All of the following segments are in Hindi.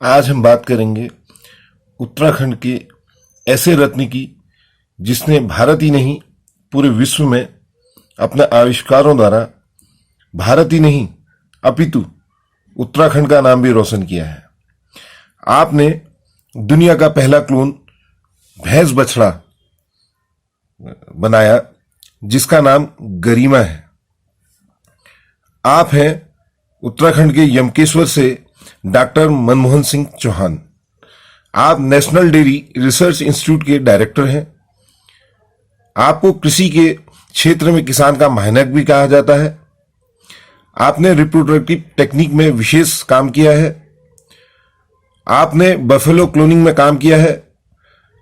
आज हम बात करेंगे उत्तराखंड के ऐसे रत्न की जिसने भारत ही नहीं पूरे विश्व में अपने आविष्कारों द्वारा भारत ही नहीं अपितु उत्तराखंड का नाम भी रोशन किया है। आपने दुनिया का पहला क्लोन भैंस बछड़ा बनाया जिसका नाम गरिमा है। आप हैं उत्तराखंड के यमकेश्वर से डॉक्टर मनमोहन सिंह चौहान। आप नेशनल डेयरी रिसर्च इंस्टीट्यूट के डायरेक्टर हैं। आपको कृषि के क्षेत्र में किसान का महानायक भी कहा जाता है। आपने रिप्रोडक्टिव टेक्निक में विशेष काम किया है। आपने बफेलो क्लोनिंग में काम किया है।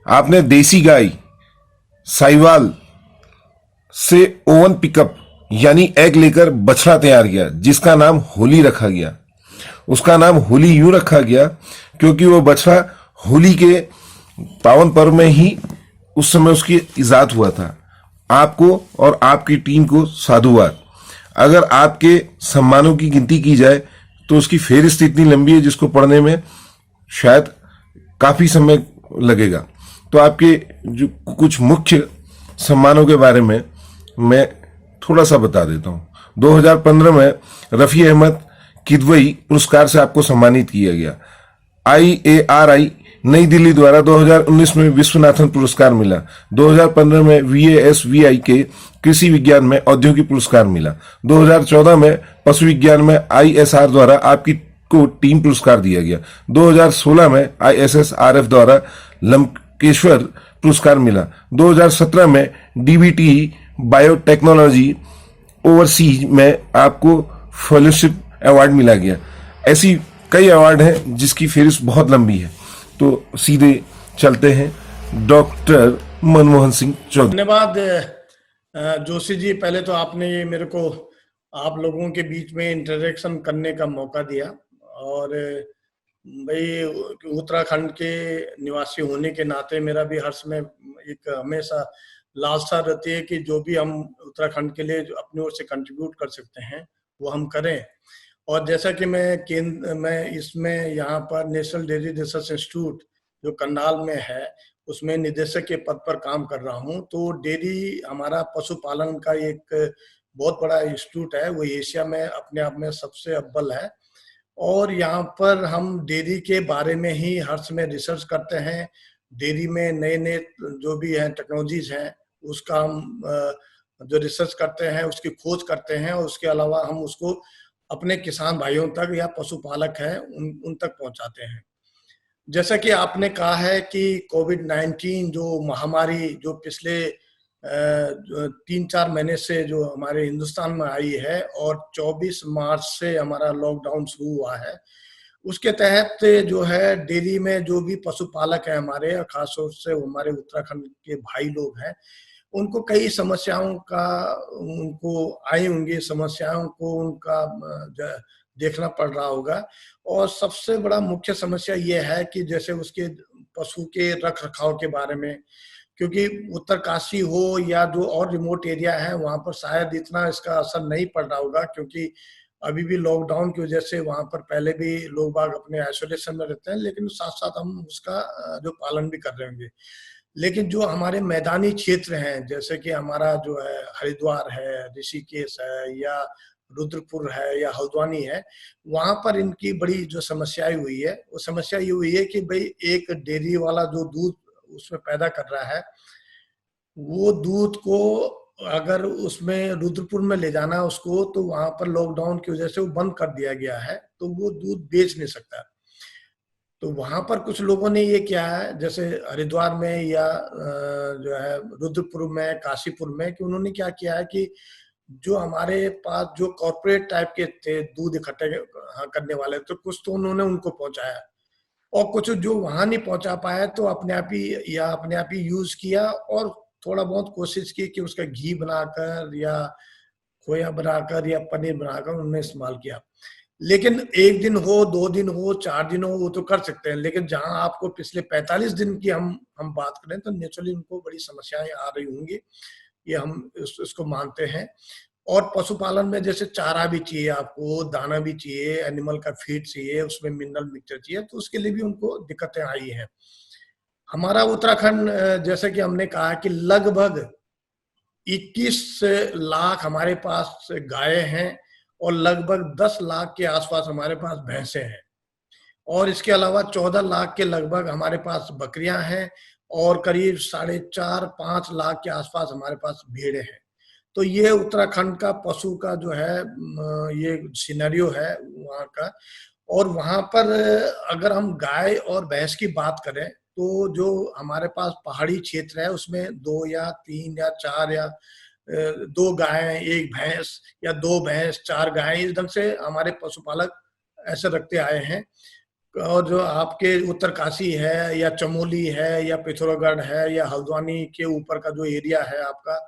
आपने देसी गाय साहिवाल से ओवन पिकअप यानी एग लेकर बछड़ा तैयार किया जिसका नाम होली रखा गया। उसका नाम होली यूं रखा गया क्योंकि वो बछड़ा होली के पावन पर्व में ही उस समय उसकी इजाद हुआ था। आपको और आपकी टीम को साधुवाद। अगर आपके सम्मानों की गिनती की जाए तो उसकी फेहरिस्त इतनी लंबी है जिसको पढ़ने में शायद काफी समय लगेगा। तो आपके जो कुछ मुख्य सम्मानों के बारे में मैं थोड़ा सा बता देता हूं। 2015 में रफी अहमद किदवई पुरस्कार से आपको सम्मानित किया गया। IARI नई दिल्ली द्वारा 2019 में विश्वनाथन पुरस्कार मिला। 2015 में VASVI के कृषि विज्ञान में औद्योगिक पुरस्कार मिला। 2014 में पशु विज्ञान में ISR द्वारा आपकी को टीम पुरस्कार दिया गया। 2016 में ISSRF द्वारा लंकेश्वर पुरस्कार मिला। 2017 में DBT बायोटेक्नोलॉजी ओवरसीज में आपको फेलोशिप अवार्ड मिला गया। ऐसी कई अवार्ड हैं जिसकी फेहरिस्त बहुत लंबी है। तो सीधे चलते हैं डॉक्टर मनमोहन सिंह चौधरी। धन्यवाद जोशी जी। पहले तो आपने ये मेरे को आप लोगों के बीच में इंटरेक्शन करने का मौका दिया और भाई उत्तराखंड के निवासी होने के नाते मेरा भी हर समय एक हमेशा लालसा रहती है कि जो भी हम उत्तराखंड के लिए अपनी ओर से कंट्रीब्यूट कर सकते हैं वो हम करें। और जैसा कि मैं इसमें यहाँ पर नेशनल डेयरी रिसर्च इंस्टीट्यूट जो करनाल में है उसमें निदेशक के पद पर काम कर रहा हूँ। तो डेयरी हमारा पशुपालन का एक बहुत बड़ा इंस्टीट्यूट है, वो एशिया में अपने आप में सबसे अव्वल है। और यहाँ पर हम डेयरी के बारे में ही हर समय रिसर्च करते हैं। डेयरी में नए नए जो भी हैं टेक्नोलॉजीज हैं उसका हम जो रिसर्च करते हैं उसकी खोज करते हैं और उसके अलावा हम उसको अपने किसान भाइयों तक या पशुपालक हैं उन तक पहुंचाते हैं। जैसा कि आपने कहा है कि कोविड-19 जो महामारी जो पिछले 3-4 महीने से जो हमारे हिंदुस्तान में आई है और 24 मार्च से हमारा लॉकडाउन शुरू हुआ है, उसके तहत जो है डेयरी में जो भी पशुपालक हैं हमारे, खासतौर से हमारे उत्तराखंड के भाई लोग हैं, उनको कई समस्याओं का उनको आई होंगी, समस्याओं को उनका देखना पड़ रहा होगा। और सबसे बड़ा मुख्य समस्या ये है कि जैसे उसके पशु के रख रखाव के बारे में, क्योंकि उत्तरकाशी हो या जो और रिमोट एरिया है वहां पर शायद इतना इसका असर नहीं पड़ रहा होगा, क्योंकि अभी भी लॉकडाउन की वजह से वहां पर पहले भी लोग बाग अपने आइसोलेशन में रहते हैं, लेकिन साथ साथ हम उसका जो पालन भी कर रहे होंगे। लेकिन जो हमारे मैदानी क्षेत्र हैं जैसे कि हमारा जो है हरिद्वार है, ऋषिकेश है या रुद्रपुर है या हल्द्वानी है, वहां पर इनकी बड़ी जो समस्याएं हुई है वो समस्या ये हुई है कि भाई एक डेयरी वाला जो दूध उसमें पैदा कर रहा है वो दूध को अगर उसमें रुद्रपुर में ले जाना उसको तो वहां पर लॉकडाउन की वजह से वो बंद कर दिया गया है, तो वो दूध बेच नहीं सकता। तो वहां पर कुछ लोगों ने ये किया है जैसे हरिद्वार में या जो है रुद्रपुर में, काशीपुर में, कि उन्होंने क्या किया है कि जो हमारे पास जो कॉर्पोरेट टाइप के थे दूध इकट्ठे करने वाले, तो कुछ तो उन्होंने उनको पहुंचाया और कुछ जो वहां नहीं पहुंचा पाया तो अपने आप ही यूज किया और थोड़ा बहुत कोशिश की कि उसका घी बनाकर या खोया बनाकर या पनीर बनाकर उन्होंने इस्तेमाल किया। लेकिन 1 दिन हो, 2 दिन हो, 4 दिन हो, वो तो कर सकते हैं, लेकिन जहां आपको पिछले 45 दिन की हम बात करें तो नेचुरली उनको बड़ी समस्याएं आ रही होंगी, ये हम इसको मानते हैं। और पशुपालन में जैसे चारा भी चाहिए, आपको दाना भी चाहिए, एनिमल का फीड चाहिए, उसमें मिनरल मिक्सचर चाहिए, तो उसके लिए भी उनको दिक्कतें आई हैं। हमारा उत्तराखंड जैसे कि हमने कहा कि लगभग 21 लाख हमारे पास गाय हैं और लगभग 10 लाख के आसपास हमारे पास भैंसे हैं, और इसके अलावा 14 लाख के लगभग हमारे पास बकरियां हैं और करीब 4.5-5 लाख के आसपास हमारे पास भेड़ें हैं। तो ये उत्तराखंड का पशु का जो है ये सिनेरियो है वहाँ का। और वहाँ पर अगर हम गाय और भैंस की बात करें तो जो हमारे पास पहाड़ी क्षेत्र है उसमें 2 या 3 या 4 या 2 गाय, 1 भैंस या 2 भैंस, 4 गाय, इस ढंग से हमारे पशुपालक ऐसे रखते आए हैं। और जो आपके उत्तरकाशी है या चमोली है या पिथौरागढ़ है या हल्द्वानी के ऊपर का जो एरिया है आपका,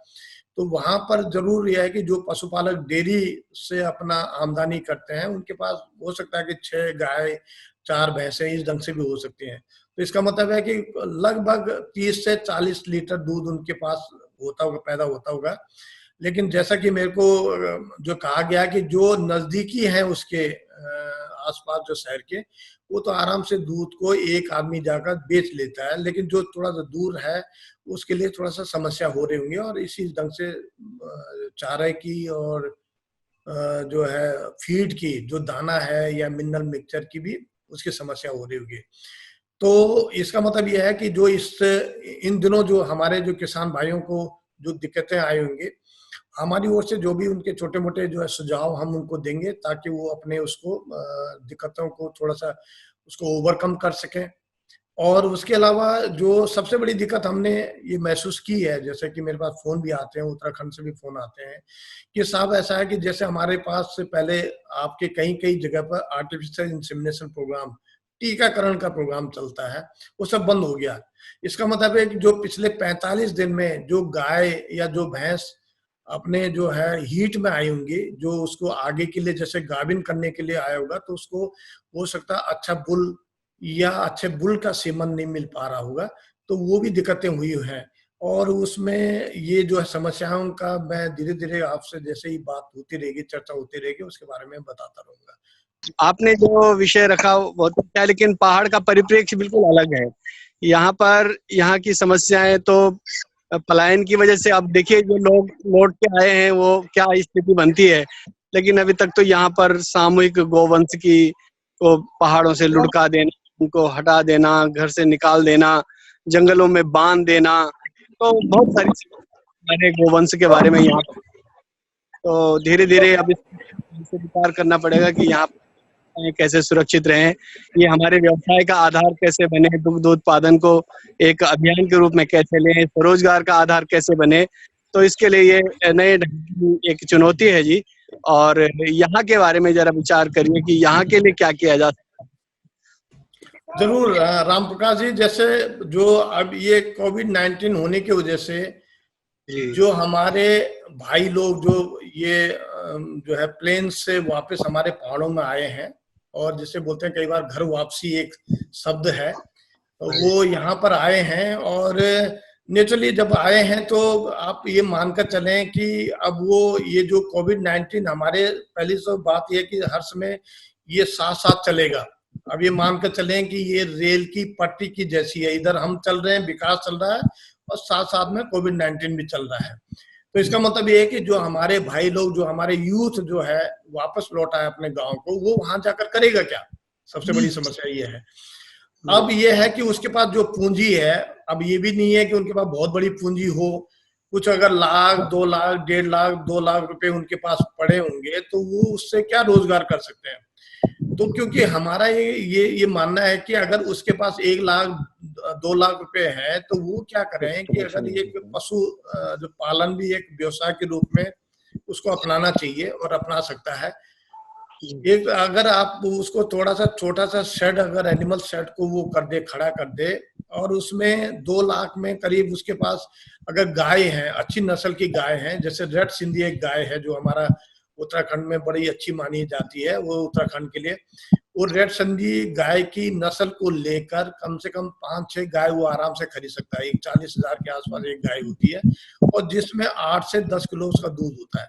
तो वहां पर जरूर यह है कि जो पशुपालक डेयरी से अपना आमदनी करते हैं उनके पास हो सकता है कि 6 गाय, 4 भैंसे इस ढंग से भी हो सकती हैं। तो इसका मतलब है कि लगभग 30 से 40 लीटर दूध उनके पास होता होगा, पैदा होता होगा। लेकिन जैसा कि मेरे को जो कहा गया कि जो नजदीकी है उसके आसपास जो शहर के, वो तो आराम से दूध को एक आदमी जाकर बेच लेता है, लेकिन जो थोड़ा सा दूर है उसके लिए थोड़ा सा समस्या हो रही होंगी। और इसी ढंग से चारे की और जो है फीड की, जो दाना है या मिनरल मिक्सचर की भी उसकी समस्या हो रही होगी। तो इसका मतलब यह है कि जो इन दिनों जो हमारे जो किसान भाइयों को जो दिक्कतें आई होंगी, हमारी ओर से जो भी उनके छोटे मोटे जो है सुझाव हम उनको देंगे ताकि वो अपने उसको दिक्कतों को थोड़ा सा उसको ओवरकम कर सकें। और उसके अलावा जो सबसे बड़ी दिक्कत हमने ये महसूस की है, जैसे कि मेरे पास फोन भी आते हैं, उत्तराखंड से भी फोन आते हैं कि साहब ऐसा है कि जैसे हमारे पास से पहले आपके कई कई जगह पर आर्टिफिशियल इंसेमिनेशन प्रोग्राम, टीकाकरण का प्रोग्राम चलता है, वो सब बंद हो गया। इसका मतलब है कि जो पिछले 45 दिन में जो गाय या जो भैंस अपने जो है हीट में आई होंगी, जो उसको आगे के लिए जैसे गाभिन करने के लिए आया होगा, तो उसको हो सकता है अच्छा बुल या अच्छे बुल का सेमन नहीं मिल पा रहा होगा, तो वो भी दिक्कतें हुई हैं। और उसमें ये जो है समस्याओं का मैं धीरे धीरे आपसे जैसे ही बात होती रहेगी, चर्चा होती रहेगी, उसके बारे में बताता रहूंगा। आपने जो विषय रखा वो बहुत अच्छा है, लेकिन पहाड़ का परिप्रेक्ष्य बिल्कुल अलग है। यहाँ पर यहाँ की समस्याएं तो पलायन की वजह से, अब देखिए जो लोग लौट के आए हैं वो क्या स्थिति बनती है। लेकिन अभी तक तो यहाँ पर सामूहिक गोवंश की को पहाड़ों से लुढ़का देना, उनको हटा देना, घर से निकाल देना, जंगलों में बांध देना, तो बहुत सारी गोवंश के बारे में यहाँ पर तो धीरे धीरे अब इससे विचार करना पड़ेगा कि यहाँ कैसे सुरक्षित रहें, ये हमारे व्यवसाय का आधार कैसे बने, दुग्ध उत्पादन को एक अभियान के रूप में कैसे लें, स्वरोजगार का आधार कैसे बने। तो इसके लिए ये नए ढंग की एक चुनौती है जी। और यहाँ के बारे में जरा विचार करिए कि यहाँ के लिए क्या किया जा सकता है। जरूर राम प्रकाश जी, जैसे जो अब ये कोविड-19 होने की वजह से जो हमारे भाई लोग जो ये जो है प्लेन से वापस हमारे पहाड़ों में आए हैं, और जिसे बोलते हैं कई बार घर वापसी एक शब्द है, तो वो यहाँ पर आए हैं। और नेचुरली जब आए हैं तो आप ये मानकर चलें कि अब वो ये जो कोविड-19 हमारे, पहली तो बात ये कि हर समय ये साथ साथ चलेगा। अब ये मानकर चलें कि ये रेल की पटरी की जैसी है, इधर हम चल रहे हैं, विकास चल रहा है, और साथ साथ में कोविड-19 भी चल रहा है। तो इसका मतलब ये है कि जो हमारे भाई लोग, जो हमारे यूथ जो है वापस लौटा है अपने गांव को, वो वहां जाकर करेगा क्या? सबसे बड़ी समस्या ये है। अब ये है कि उसके पास जो पूंजी है, अब ये भी नहीं है कि उनके पास बहुत बड़ी पूंजी हो, कुछ अगर लाख, 2 लाख, 1.5 लाख, 2 लाख रुपए उनके पास पड़े होंगे, तो वो उससे क्या रोजगार कर सकते हैं? तो क्योंकि हमारा ये मानना है कि अगर उसके पास 1 लाख, 2 लाख रुपए है, तो वो क्या करें कि अगर ये पशु जो पालन भी एक व्यवसाय के रूप में उसको अपनाना चाहिए और अपना सकता है। एक अगर आप उसको थोड़ा सा छोटा सा शेड, अगर एनिमल शेड को वो कर दे, खड़ा कर दे, और उसमें 2 लाख में करीब उसके पास अगर गाय है, अच्छी नस्ल की गाय है, जैसे रेड सिंधी एक गाय है जो हमारा उत्तराखंड में बड़ी अच्छी मानी जाती है, वो उत्तराखंड के लिए, वो रेड सिंधी गाय की नस्ल को लेकर कम से कम 5-6 गाय वो आराम से खरीद सकता है। एक 40,000 के आसपास एक गाय होती है, और जिसमें 8 से 10 किलो उसका दूध होता है।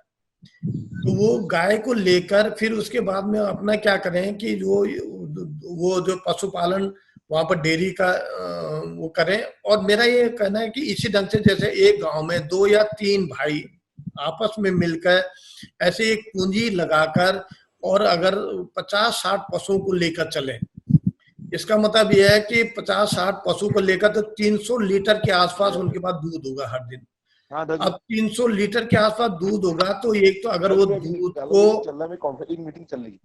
तो वो गाय को लेकर फिर उसके बाद में अपना क्या करें कि वो जो पशुपालन वहां पर डेयरी का वो करें। और मेरा ये कहना है कि इसी ढंग से जैसे एक गांव में 2 या 3 भाई आपस में मिलकर ऐसे एक पूंजी लगाकर और अगर 50-60 पशुओं को लेकर चलें, इसका मतलब यह है कि 50-60 पशु को लेकर तो 300 लीटर के आसपास उनके पास दूध होगा हर दिन। हाँ अब 300 लीटर के आसपास दूध होगा तो एक तो अगर वो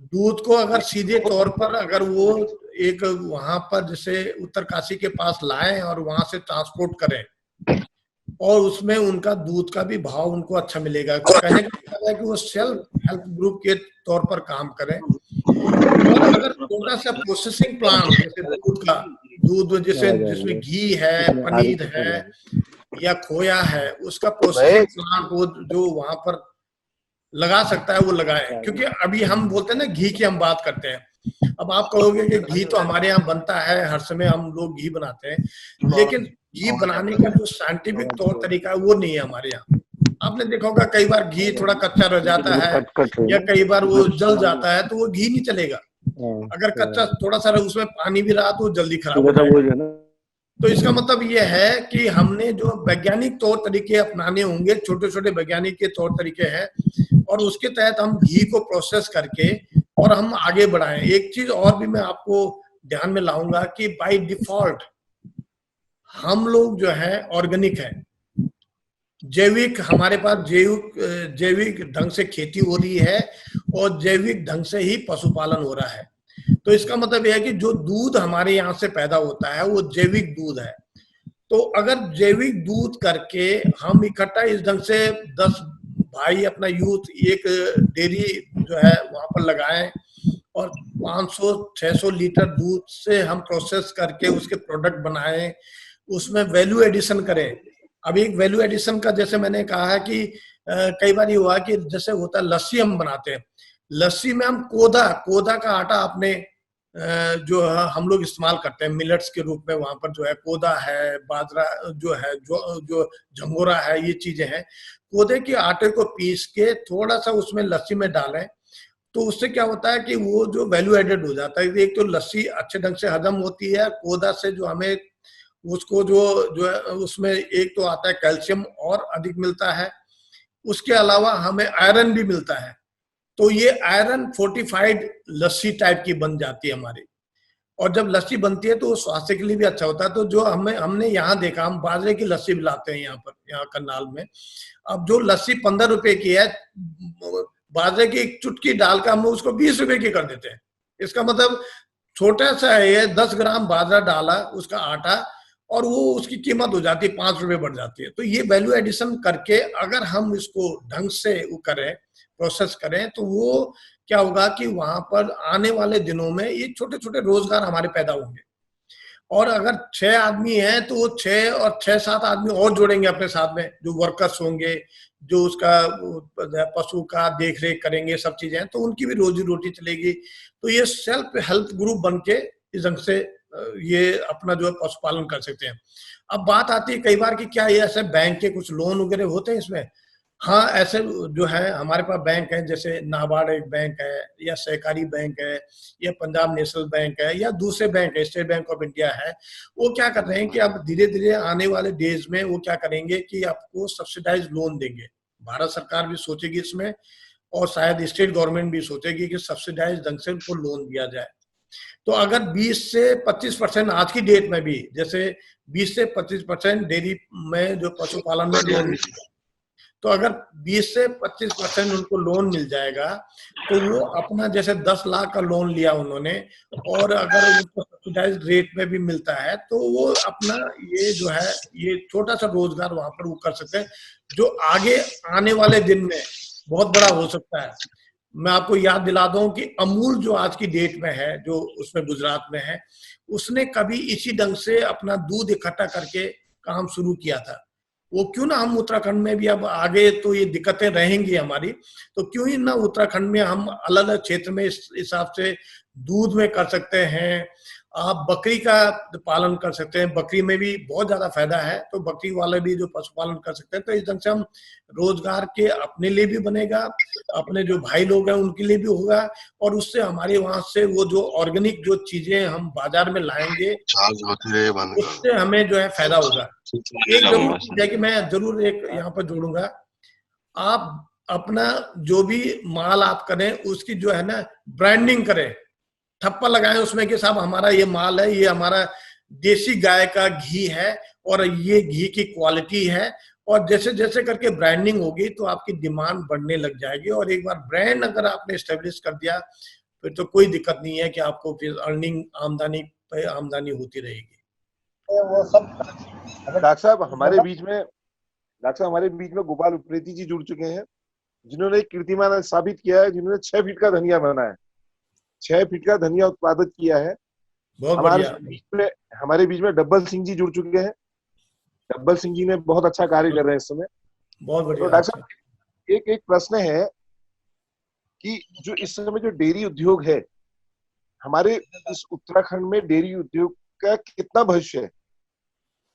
दूध को अगर सीधे तौर पर अगर वो एक वहां पर जैसे उत्तरकाशी के पास लाएं और वहां से ट्रांसपोर्ट करें और उसमें उनका दूध का भी भाव उनको अच्छा मिलेगा। कहने का मतलब है कि वो सेल्फ हेल्प ग्रुप के तौर पर काम करें। और अगर छोटा सा प्रोसेसिंग प्लांट जैसे दूध जैसे जिसमें घी है, पनीर है या खोया है, उसका प्रोसेसिंग प्लांट वो जो वहां पर लगा सकता है वो लगाए। क्योंकि अभी हम बोलते हैं ना घी की हम बात करते हैं, अब आप कहोगे कि घी तो हमारे यहाँ बनता है, हर समय हम लोग घी बनाते हैं, लेकिन घी बनाने का जो साइंटिफिक तौर तरीका है वो नहीं है हमारे यहाँ। आपने देखा होगा कई बार घी थोड़ा कच्चा रह जाता है या कई बार वो जल जाता है तो वो घी नहीं चलेगा। अगर कच्चा थोड़ा सा उसमें पानी भी रहा तो जल्दी खराब हो जाएगा। तो इसका मतलब ये है कि हमने जो वैज्ञानिक तौर तरीके अपनाने होंगे, छोटे छोटे वैज्ञानिक के तौर तरीके हैं, और उसके तहत हम घी को प्रोसेस करके और हम आगे बढ़ाएं। एक चीज और भी मैं आपको ध्यान में लाऊंगा कि बाय डिफॉल्ट हम लोग जो है ऑर्गेनिक है, जैविक, हमारे पास जैविक ढंग से खेती हो रही है और जैविक ढंग से ही पशुपालन हो रहा है। तो इसका मतलब यह है कि जो दूध हमारे यहाँ से पैदा होता है वो जैविक दूध है। तो अगर जैविक दूध करके हम इकट्ठा इस ढंग से 10 भाई अपना यूथ एक डेयरी जो है वहां पर लगाएं और 500-600 लीटर दूध से हम प्रोसेस करके उसके प्रोडक्ट बनाएं, उसमें वैल्यू एडिशन करें। अब एक वैल्यू एडिशन का जैसे मैंने कहा है कि कई बार ये हुआ कि जैसे होता है लस्सी हम बनाते हैं, लस्सी में हम कोदा का आटा आपने जो है हम लोग इस्तेमाल करते हैं मिलेट्स के रूप में, वहां पर जो है कोदा है, बाजरा जो है, जो झंगोरा है, ये चीजें हैं। कोदे के आटे को पीस के थोड़ा सा उसमें लस्सी में डालें तो उससे क्या होता है कि वो जो वैल्यू एडेड हो जाता है। एक तो लस्सी अच्छे ढंग से हजम होती है, कोदा से जो हमें उसको जो है उसमें एक तो आता है कैल्शियम और अधिक मिलता है, उसके अलावा हमें आयरन भी मिलता है। तो ये आयरन फोर्टिफाइड लस्सी टाइप की बन जाती है हमारी, और जब लस्सी बनती है तो स्वास्थ्य के लिए भी अच्छा होता है। तो जो हमने यहाँ देखा, हम बाजरे की लस्सी भी लाते हैं यहाँ पर, यहाँ करनाल में। अब जो लस्सी 15 रुपए की है, बाजरे की एक चुटकी डालकर हम उसको 20 रुपए की कर देते हैं। इसका मतलब छोटा सा है, 10 ग्राम बाजरा डाला उसका आटा और वो उसकी कीमत हो जाती है 5 रुपए बढ़ जाती है। तो ये वैल्यू एडिशन करके अगर हम इसको ढंग से वो करें, प्रोसेस करें, तो वो क्या होगा कि वहां पर आने वाले दिनों में ये छोटे छोटे रोजगार हमारे पैदा होंगे। और अगर 6 आदमी हैं तो वो 6 और 6-7 आदमी और जोड़ेंगे अपने साथ में, जो वर्कर्स होंगे, जो उसका पशु का देख रेख करेंगे, सब चीजें, तो उनकी भी रोजी रोटी चलेगी। तो ये सेल्फ हेल्प ग्रुप बन के इस ढंग से ये अपना जो है पशुपालन कर सकते हैं। अब बात आती है कई बार कि क्या ये ऐसे बैंक के कुछ लोन वगैरह होते हैं इसमें? हाँ, ऐसे जो है हमारे पास बैंक है, जैसे नाबार्ड एक बैंक है, या सहकारी बैंक है, या पंजाब नेशनल बैंक है, या दूसरे बैंक है, स्टेट बैंक ऑफ इंडिया है। वो क्या कर रहे हैं कि अब धीरे धीरे आने वाले डेज में वो क्या करेंगे कि आपको सब्सिडाइज लोन देंगे। भारत सरकार भी सोचेगी इसमें और शायद स्टेट गवर्नमेंट भी सोचेगी कि सब्सिडाइज ढंग से उनको लोन दिया जाए। तो अगर 20 से 25% आज की डेट में भी, जैसे 20 से 25% डेयरी में जो पशुपालन में लोन मिल जाए, तो अगर 20 से 25% उनको लोन मिल जाएगा तो वो अपना जैसे 10 लाख का लोन लिया उन्होंने, और अगर उनको सब्सिडाइज रेट में भी मिलता है तो वो अपना ये जो है ये छोटा सा रोजगार वहां पर वो कर सकते हैं, जो आगे आने वाले दिन में बहुत बड़ा हो सकता है। मैं आपको याद दिला दूं कि अमूल जो आज की डेट में है, जो उसमें गुजरात में है, उसने कभी इसी ढंग से अपना दूध इकट्ठा करके काम शुरू किया था। वो क्यों ना हम उत्तराखंड में भी, अब आगे तो ये दिक्कतें रहेंगी हमारी, तो क्यों ही ना उत्तराखंड में हम अलग अलग क्षेत्र में इस हिसाब से दूध में कर सकते हैं। आप बकरी का पालन कर सकते हैं, बकरी में भी बहुत ज्यादा फायदा है, तो बकरी वाले भी जो पशुपालन कर सकते हैं। तो इस ढंग से हम रोजगार के अपने लिए भी बनेगा अपने जो भाई लोग हैं उनके लिए भी होगा, और उससे हमारे वहां से वो जो ऑर्गेनिक जो चीजें हम बाजार में लाएंगे उससे हमें जो है फायदा होगा। एक जरूर चीज है कि मैं जरूर एक यहाँ पर जोड़ूंगा, आप अपना जो भी माल आप करें उसकी जो है ना ब्रांडिंग करें, ठप्पा लगाएं उसमें कि साहब हमारा ये माल है, ये हमारा देसी गाय का घी है और ये घी की क्वालिटी है। और जैसे जैसे करके ब्रांडिंग होगी तो आपकी डिमांड बढ़ने लग जाएगी, और एक बार ब्रांड अगर आपने एस्टेब्लिश कर दिया फिर तो कोई दिक्कत नहीं है कि आपको फिर अर्निंग आमदनी पे आमदनी होती रहेगी। वो सब डॉक्टर साहब हमारे बीच में गोपाल उप्रेती जी जुड़ चुके हैं, जिन्होंने एक कीर्तिमान साबित किया है, जिन्होंने 6 फीट का धनिया बनाया है, 6 फीट का धनिया उत्पादित किया है। बहुत बढ़िया। हमारे बीच में डब्बल सिंह जी जुड़ चुके हैं। डब्बल सिंह जी ने बहुत अच्छा कार्य कर रहे हैं इस समय। बहुत बढ़िया। तो डॉक्टर साहब एक प्रश्न है कि जो इस समय जो डेयरी उद्योग है हमारे इस उत्तराखंड में, डेयरी उद्योग का कितना भविष्य है?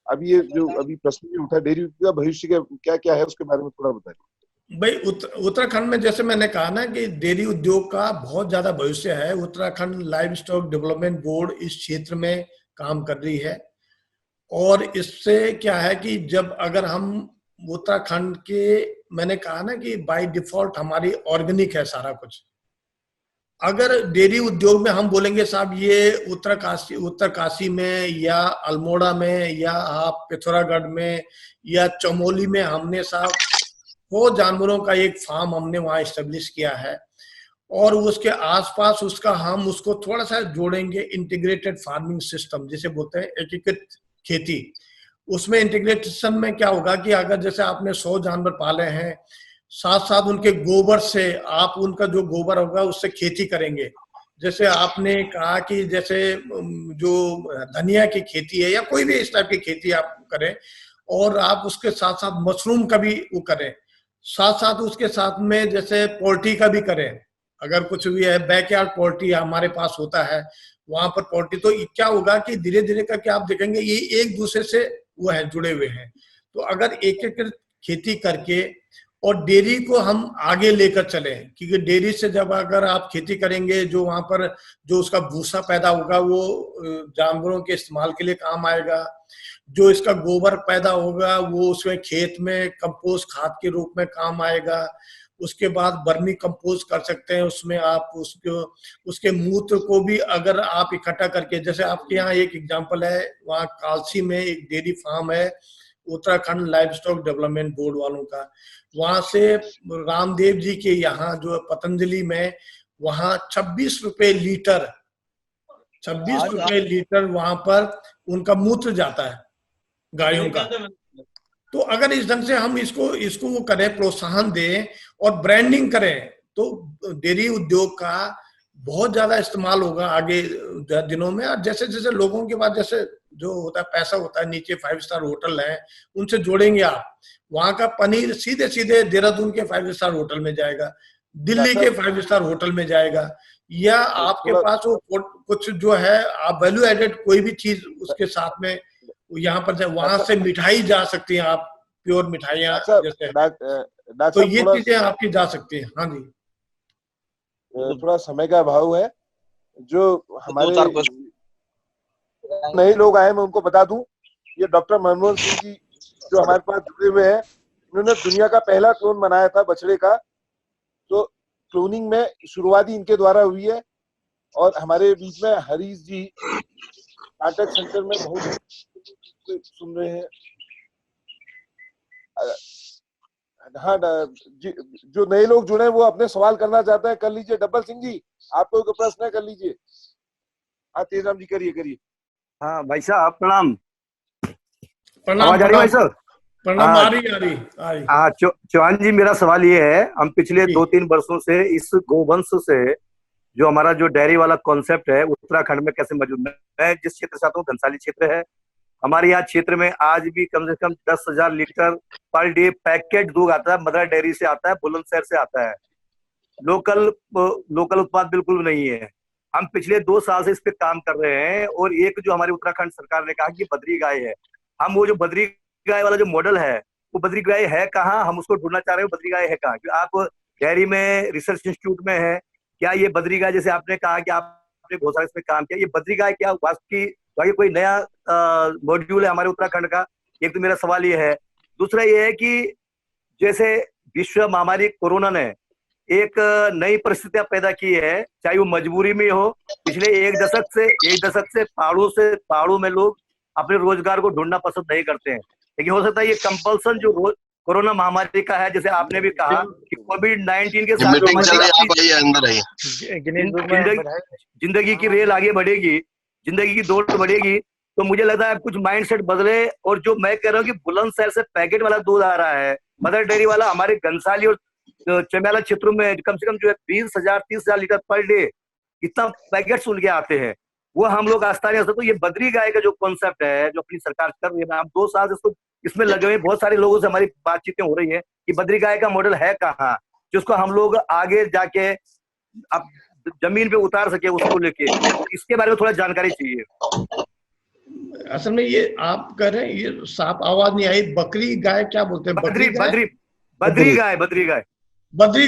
अभी ये जो अभी प्रश्न भी उठा, डेयरी उद्योग का भविष्य क्या क्या है, उसके बारे में थोड़ा बताइए। भाई उत्तराखंड में जैसे मैंने कहा ना कि डेयरी उद्योग का बहुत ज्यादा भविष्य है। Uttarakhand live stock development board इस क्षेत्र में काम कर रही है, और इससे क्या है कि जब अगर हम उत्तराखंड के, मैंने कहा ना कि बाय डिफॉल्ट हमारी ऑर्गेनिक है सारा कुछ। अगर डेयरी उद्योग में हम बोलेंगे साहब ये उत्तरकाशी में या अल्मोड़ा में या आप पिथौरागढ़ में या चमोली में हमने साहब वो जानवरों का एक फार्म हमने वहां एस्टेब्लिश किया है, और उसके आसपास उसका हम उसको थोड़ा सा जोड़ेंगे इंटीग्रेटेड फार्मिंग सिस्टम जिसे बोलते हैं एकीकृत खेती। उसमें इंटीग्रेशन में क्या होगा कि अगर जैसे आपने 100 जानवर पाले हैं, साथ साथ उनके गोबर से आप उनका जो गोबर होगा उससे खेती करेंगे। जैसे आपने कहा कि जैसे जो धनिया की खेती है या कोई भी इस टाइप की खेती आप करें, और आप उसके साथ साथ मशरूम का भी वो करें, साथ साथ उसके साथ में जैसे पोल्ट्री का भी करें। अगर कुछ भी है बैकयार्ड पोल्ट्री हमारे पास होता है, वहां पर पोल्ट्री, तो क्या होगा कि धीरे धीरे करके आप देखेंगे ये एक दूसरे से वो है जुड़े हुए हैं। तो अगर एकीकृत खेती करके और डेयरी को हम आगे लेकर चले, क्योंकि डेयरी से जब अगर आप खेती करेंगे जो वहां पर जो उसका भूसा पैदा होगा वो जानवरों के इस्तेमाल के लिए काम आएगा, जो इसका गोबर पैदा होगा वो उसमें खेत में कंपोस्ट खाद के रूप में काम आएगा। उसके बाद बर्मी कंपोस्ट कर सकते हैं, उसमें आप उसके मूत्र को भी अगर आप इकट्ठा करके, जैसे आपके यहाँ एक एग्जांपल है, वहाँ कालसी में एक डेयरी फार्म है Uttarakhand live stock development board वालों का, वहां से रामदेव जी के यहाँ जो पतंजलि में वहां 26 रुपए लीटर वहां पर उनका मूत्र जाता है गायों का। तो अगर इस ढंग से हम इसको वो करें, प्रोत्साहन दें और ब्रांडिंग करें, तो डेयरी उद्योग का बहुत ज्यादा इस्तेमाल होगा आगे दिनों में। और जैसे जैसे लोगों के पास जैसे जो होता है पैसा होता है, नीचे 5 स्टार होटल है उनसे जोड़ेंगे आप, वहां का पनीर सीधे सीधे देहरादून के 5 स्टार होटल में जाएगा, दिल्ली के 5 स्टार होटल में जाएगा, या आपके पास वो कुछ जो है आप वैल्यू एडेड कोई भी चीज उसके साथ में यहाँ पर वहां से मिठाई जा सकती है, आप प्योर मिठाइयाँ जैसे, तो ये चीजें आपकी जा सकती है। हाँ जी, थोड़ा समय का अभाव है, जो हमारे नए लोग आए मैं उनको बता दूं, ये डॉक्टर मनमोहन सिंह जी जो हमारे पास जुड़े हुए हैं, इन्होंने दुनिया का पहला क्लोन बनाया था बछड़े का। तो क्लोनिंग में शुरुआती इनके द्वारा हुई है, और हमारे बीच में हरीश जी नाटक सेंटर में बहुत सुन रहे हैं। हाँ, जो नए लोग जुड़े हैं वो अपने सवाल करना चाहते हैं, कर लीजिए। डब्बल सिंह जी आपको कोई प्रश्न है, कर लीजिए। हाँ तेजराम जी करिए। हाँ भाई साहब प्रणाम। प्रणाम। आवाज आ रही भाई साहब? प्रणाम। आ रही। हाँ चौहान जी, मेरा सवाल ये है, हम पिछले 2-3 वर्षों से इस गोवंश से जो हमारा जो डेयरी वाला कॉन्सेप्ट है उत्तराखंड में कैसे मौजूद है। मैं जिस क्षेत्र से आता हूँ घनसाली क्षेत्र है, हमारे यहाँ क्षेत्र में आज भी कम से कम 10,000 लीटर पर डे पैकेट दूध आता है, मदर डेयरी से आता है, बुलंदशहर से आता है। लोकल उत्पाद बिल्कुल नहीं है। हम पिछले 2 साल से इस पे काम कर रहे हैं, और एक जो हमारी उत्तराखंड सरकार ने कहा कि बद्री गाय है, हम वो जो बद्री गाय वाला जो मॉडल है वो बद्री गाय है कहाँ, हम उसको ढूंढना चाह रहे हो, बद्री गाय है कहाँ। आप डेयरी में रिसर्च इंस्टीट्यूट में है, क्या ये बद्री गाय, जैसे आपने कहा कि आपने बहुत सारे इसमें काम किया, ये बद्री गाय क्या वास्तव कोई नया मॉड्यूल है हमारे उत्तराखंड का? एक तो मेरा सवाल ये है। दूसरा ये है कि जैसे विश्व महामारी कोरोना ने एक नई परिस्थितियां पैदा की है, चाहे वो मजबूरी में हो, पिछले एक दशक से पहाड़ों में लोग अपने रोजगार को ढूंढना पसंद नहीं करते हैं, लेकिन हो सकता है ये कंपल्सन जो कोरोना महामारी का है, जैसे आपने भी कहा कि कोविड-19 के साथ जिंदगी की रेल आगे बढ़ेगी, जिंदगी की दौड़ बढ़ेगी, तो मुझे लगता है कुछ माइंडसेट बदले। और जो मैं कह रहा हूँ कि बुलंदशहर से पैकेट वाला दूध आ रहा है, मदर डेयरी वाला हमारे घनसाली और चमेला क्षेत्रों में कम से कम जो है 20,000-30,000 लीटर पर डे इतना पैकेट सुन के आते हैं, वो हम लोग आस्था नहीं। तो ये बद्री गाय का जो कॉन्सेप्ट है जो अपनी सरकार कर रही है, हम 2 साल से इसमें लगे हुए, बहुत सारे लोगों से हमारी बातचीतें हो रही है कि बद्री गाय का मॉडल है कहाँ, जिसको हम लोग आगे जाके अब जमीन पे उतार सके उसको लेके, इसके बारे में थोड़ा जानकारी चाहिए। असल में ये आप कह रहे हैं, ये साफ आवाज नहीं आई, बकरी गाय क्या बोलते हैं? बद्री गाय। ये बद्री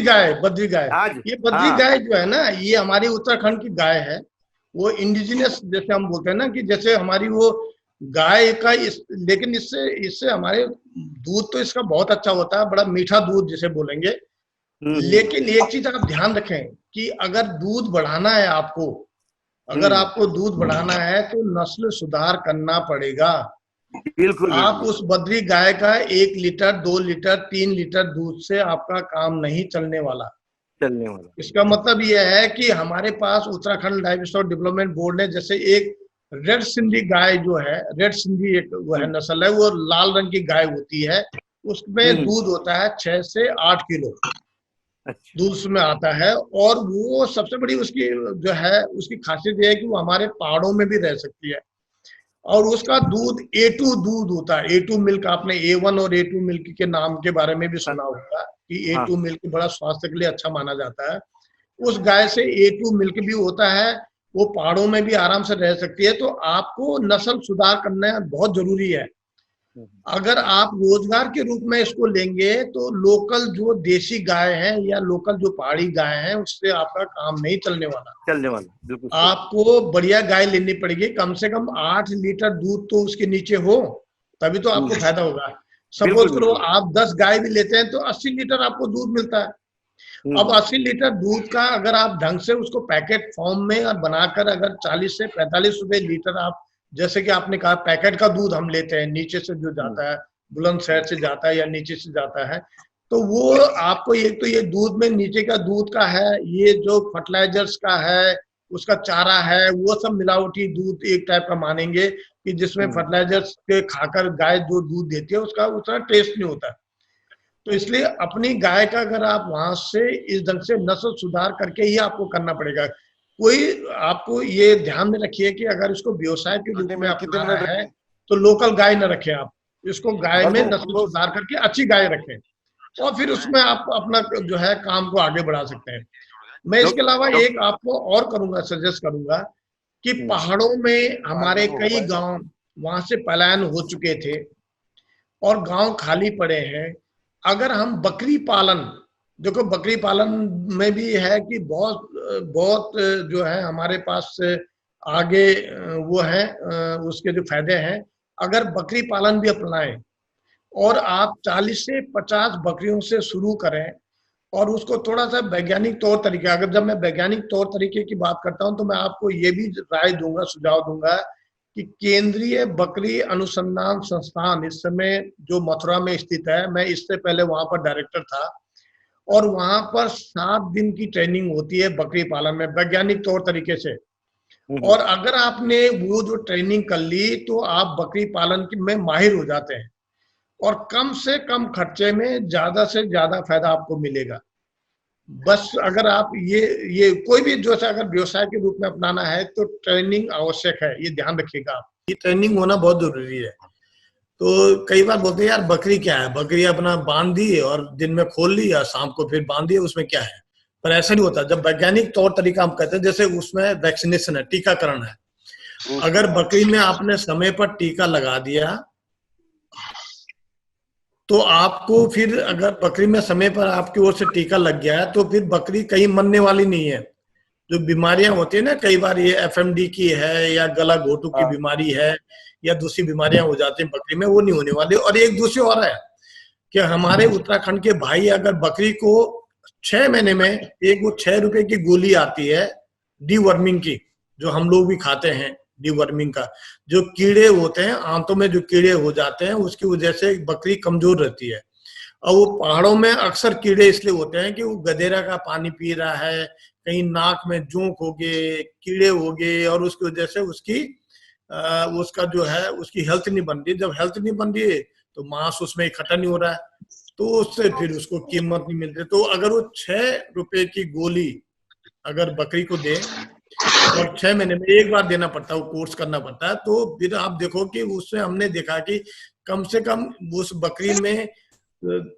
गाय जो है ना, ये हमारी उत्तराखंड की गाय है। वो इंडिजिनस जैसे हम बोलते हैं ना, कि जैसे हमारी वो गाय का लेकिन इससे हमारे दूध तो इसका बहुत अच्छा होता है, बड़ा मीठा दूध जिसे बोलेंगे। लेकिन एक चीज आप ध्यान रखें कि अगर दूध बढ़ाना है आपको, अगर आपको दूध बढ़ाना है तो नस्ल सुधार करना पड़ेगा। बिल्कुल। आप उस बद्री गाय का 1 लीटर 2 लीटर 3 लीटर दूध से आपका काम नहीं चलने वाला। इसका मतलब यह है कि हमारे पास उत्तराखंड लाइवस्टॉक डेवलपमेंट बोर्ड ने जैसे एक रेड सिंधी गाय जो है, रेड सिंधी एक वो है नस्ल है, वो लाल रंग की गाय होती है, उसमें दूध होता है 6 से 8 किलो दूध उसमें आता है। और वो सबसे बड़ी उसकी जो है उसकी खासियत यह है कि वो हमारे पहाड़ों में भी रह सकती है, और उसका दूध A2 दूध होता है। A2 मिल्क, आपने A1 और A2 मिल्क के नाम के बारे में भी सुना होगा कि A2 मिल्क बड़ा स्वास्थ्य के लिए अच्छा माना जाता है। उस गाय से A2 मिल्क भी होता है, वो पहाड़ों में भी आराम से रह सकती है। तो आपको नस्ल सुधार करना बहुत जरूरी है। अगर आप रोजगार के रूप में इसको लेंगे तो लोकल जो देसी गाय है या लोकल जो पहाड़ी गाय है उससे आपका काम नहीं चलने वाला। बिल्कुल। आपको बढ़िया गाय लेनी पड़ेगी, कम से कम 8 लीटर दूध तो उसके नीचे हो, तभी तो आपको फायदा होगा। सपोज करो आप 10 गाय भी लेते हैं तो 80 लीटर आपको दूध मिलता है। अब 80 लीटर दूध का अगर आप ढंग से उसको पैकेट फॉर्म में और बनाकर अगर 40 से 45 रुपए लीटर आप, जैसे कि आपने कहा पैकेट का दूध हम लेते हैं नीचे से जो जाता है, बुलंदशहर से जाता है या नीचे से जाता है, तो वो आपको एक तो ये दूध में नीचे का दूध का है, ये जो फर्टिलाइजर्स का है, उसका चारा है, वो सब मिलावटी दूध एक टाइप का मानेंगे कि जिसमें फर्टिलाइजर्स के खाकर गाय जो दूध देती है उसका उतना टेस्ट नहीं होता। तो इसलिए अपनी गाय का अगर आप वहां से इस ढंग से नस्ल सुधार करके ही आपको करना पड़ेगा। कोई आपको ये ध्यान में रखिए कि अगर इसको व्यवसाय के रूप में अपनाना है तो लोकल गाय न रखें, आप इसको गाय में नस्ल सुधार करके अच्छी गाय रखें और फिर उसमें आप अपना जो है काम को आगे बढ़ा सकते हैं। मैं इसके अलावा एक आपको और करूंगा, सजेस्ट करूंगा कि पहाड़ों में हमारे कई गांव वहां से पलायन हो चुके थे और गांव खाली पड़े हैं। अगर हम बकरी पालन, देखो बकरी पालन में भी है कि बहुत जो है हमारे पास आगे वो है उसके जो फायदे हैं। अगर बकरी पालन भी अपनाएं और आप 40 से 50 बकरियों से शुरू करें और उसको थोड़ा सा वैज्ञानिक तौर तरीके, अगर जब मैं वैज्ञानिक तौर तरीके की बात करता हूं तो मैं आपको ये भी राय दूंगा, सुझाव दूंगा कि केंद्रीय बकरी अनुसंधान संस्थान इस समय जो मथुरा में स्थित है, मैं इससे पहले वहां पर डायरेक्टर था और वहां पर 7 दिन की ट्रेनिंग होती है बकरी पालन में वैज्ञानिक तौर तरीके से। और अगर आपने वो जो ट्रेनिंग कर ली तो आप बकरी पालन में माहिर हो जाते हैं और कम से कम खर्चे में ज्यादा से ज्यादा फायदा आपको मिलेगा। बस अगर आप ये कोई भी जो है अगर व्यवसाय के रूप में अपनाना है तो ट्रेनिंग आवश्यक है, ये ध्यान रखिएगा आप, ये ट्रेनिंग होना बहुत जरूरी है। तो कई बार बोलते हैं यार बकरी क्या है, बकरी अपना बांध दी और दिन में खोल ली या शाम को फिर बांध दिए, उसमें क्या है। पर ऐसा नहीं होता। जब वैज्ञानिक तौर तरीका हम कहते हैं, जैसे उसमें वैक्सीनेशन है, टीकाकरण है, अगर बकरी में आपने समय पर टीका लगा दिया तो आपको फिर अगर बकरी में समय पर आपकी ओर से टीका लग गया है तो फिर बकरी कहीं मरने वाली नहीं है। जो बीमारियां होती है ना, कई बार ये एफएमडी की है या गला घोटू की हाँ। बीमारी है या दूसरी बीमारियां हो जाती हैं बकरी में, वो नहीं होने वाली। और एक दूसरी और है कि हमारे उत्तराखंड के भाई अगर बकरी को 6 महीने में एक वो 6 रुपए की गोली आती है डीवर्मिंग की, जो हम लोग भी खाते हैं, डीवर्मिंग का, जो कीड़े होते हैं आंतों में, जो कीड़े हो जाते हैं उसकी वजह से बकरी कमजोर रहती है। और वो पहाड़ों में अक्सर कीड़े इसलिए होते हैं कि वो गधेरा का पानी पी रहा है, कहीं नाक में जोंक हो गए, कीड़े हो गए, और उसकी वजह से उसका जो है उसकी हेल्थ नहीं बन रही। जब हेल्थ नहीं बन रही है तो मांस उसमें इकट्ठा नहीं हो रहा है, तो उससे फिर उसको कीमत नहीं मिलती। तो अगर वो 6 रुपए की गोली अगर बकरी को दे और 6 महीने में एक बार देना पड़ता है, वो कोर्स करना पड़ता है, तो फिर आप देखो कि उससे हमने देखा कि कम से कम उस बकरी में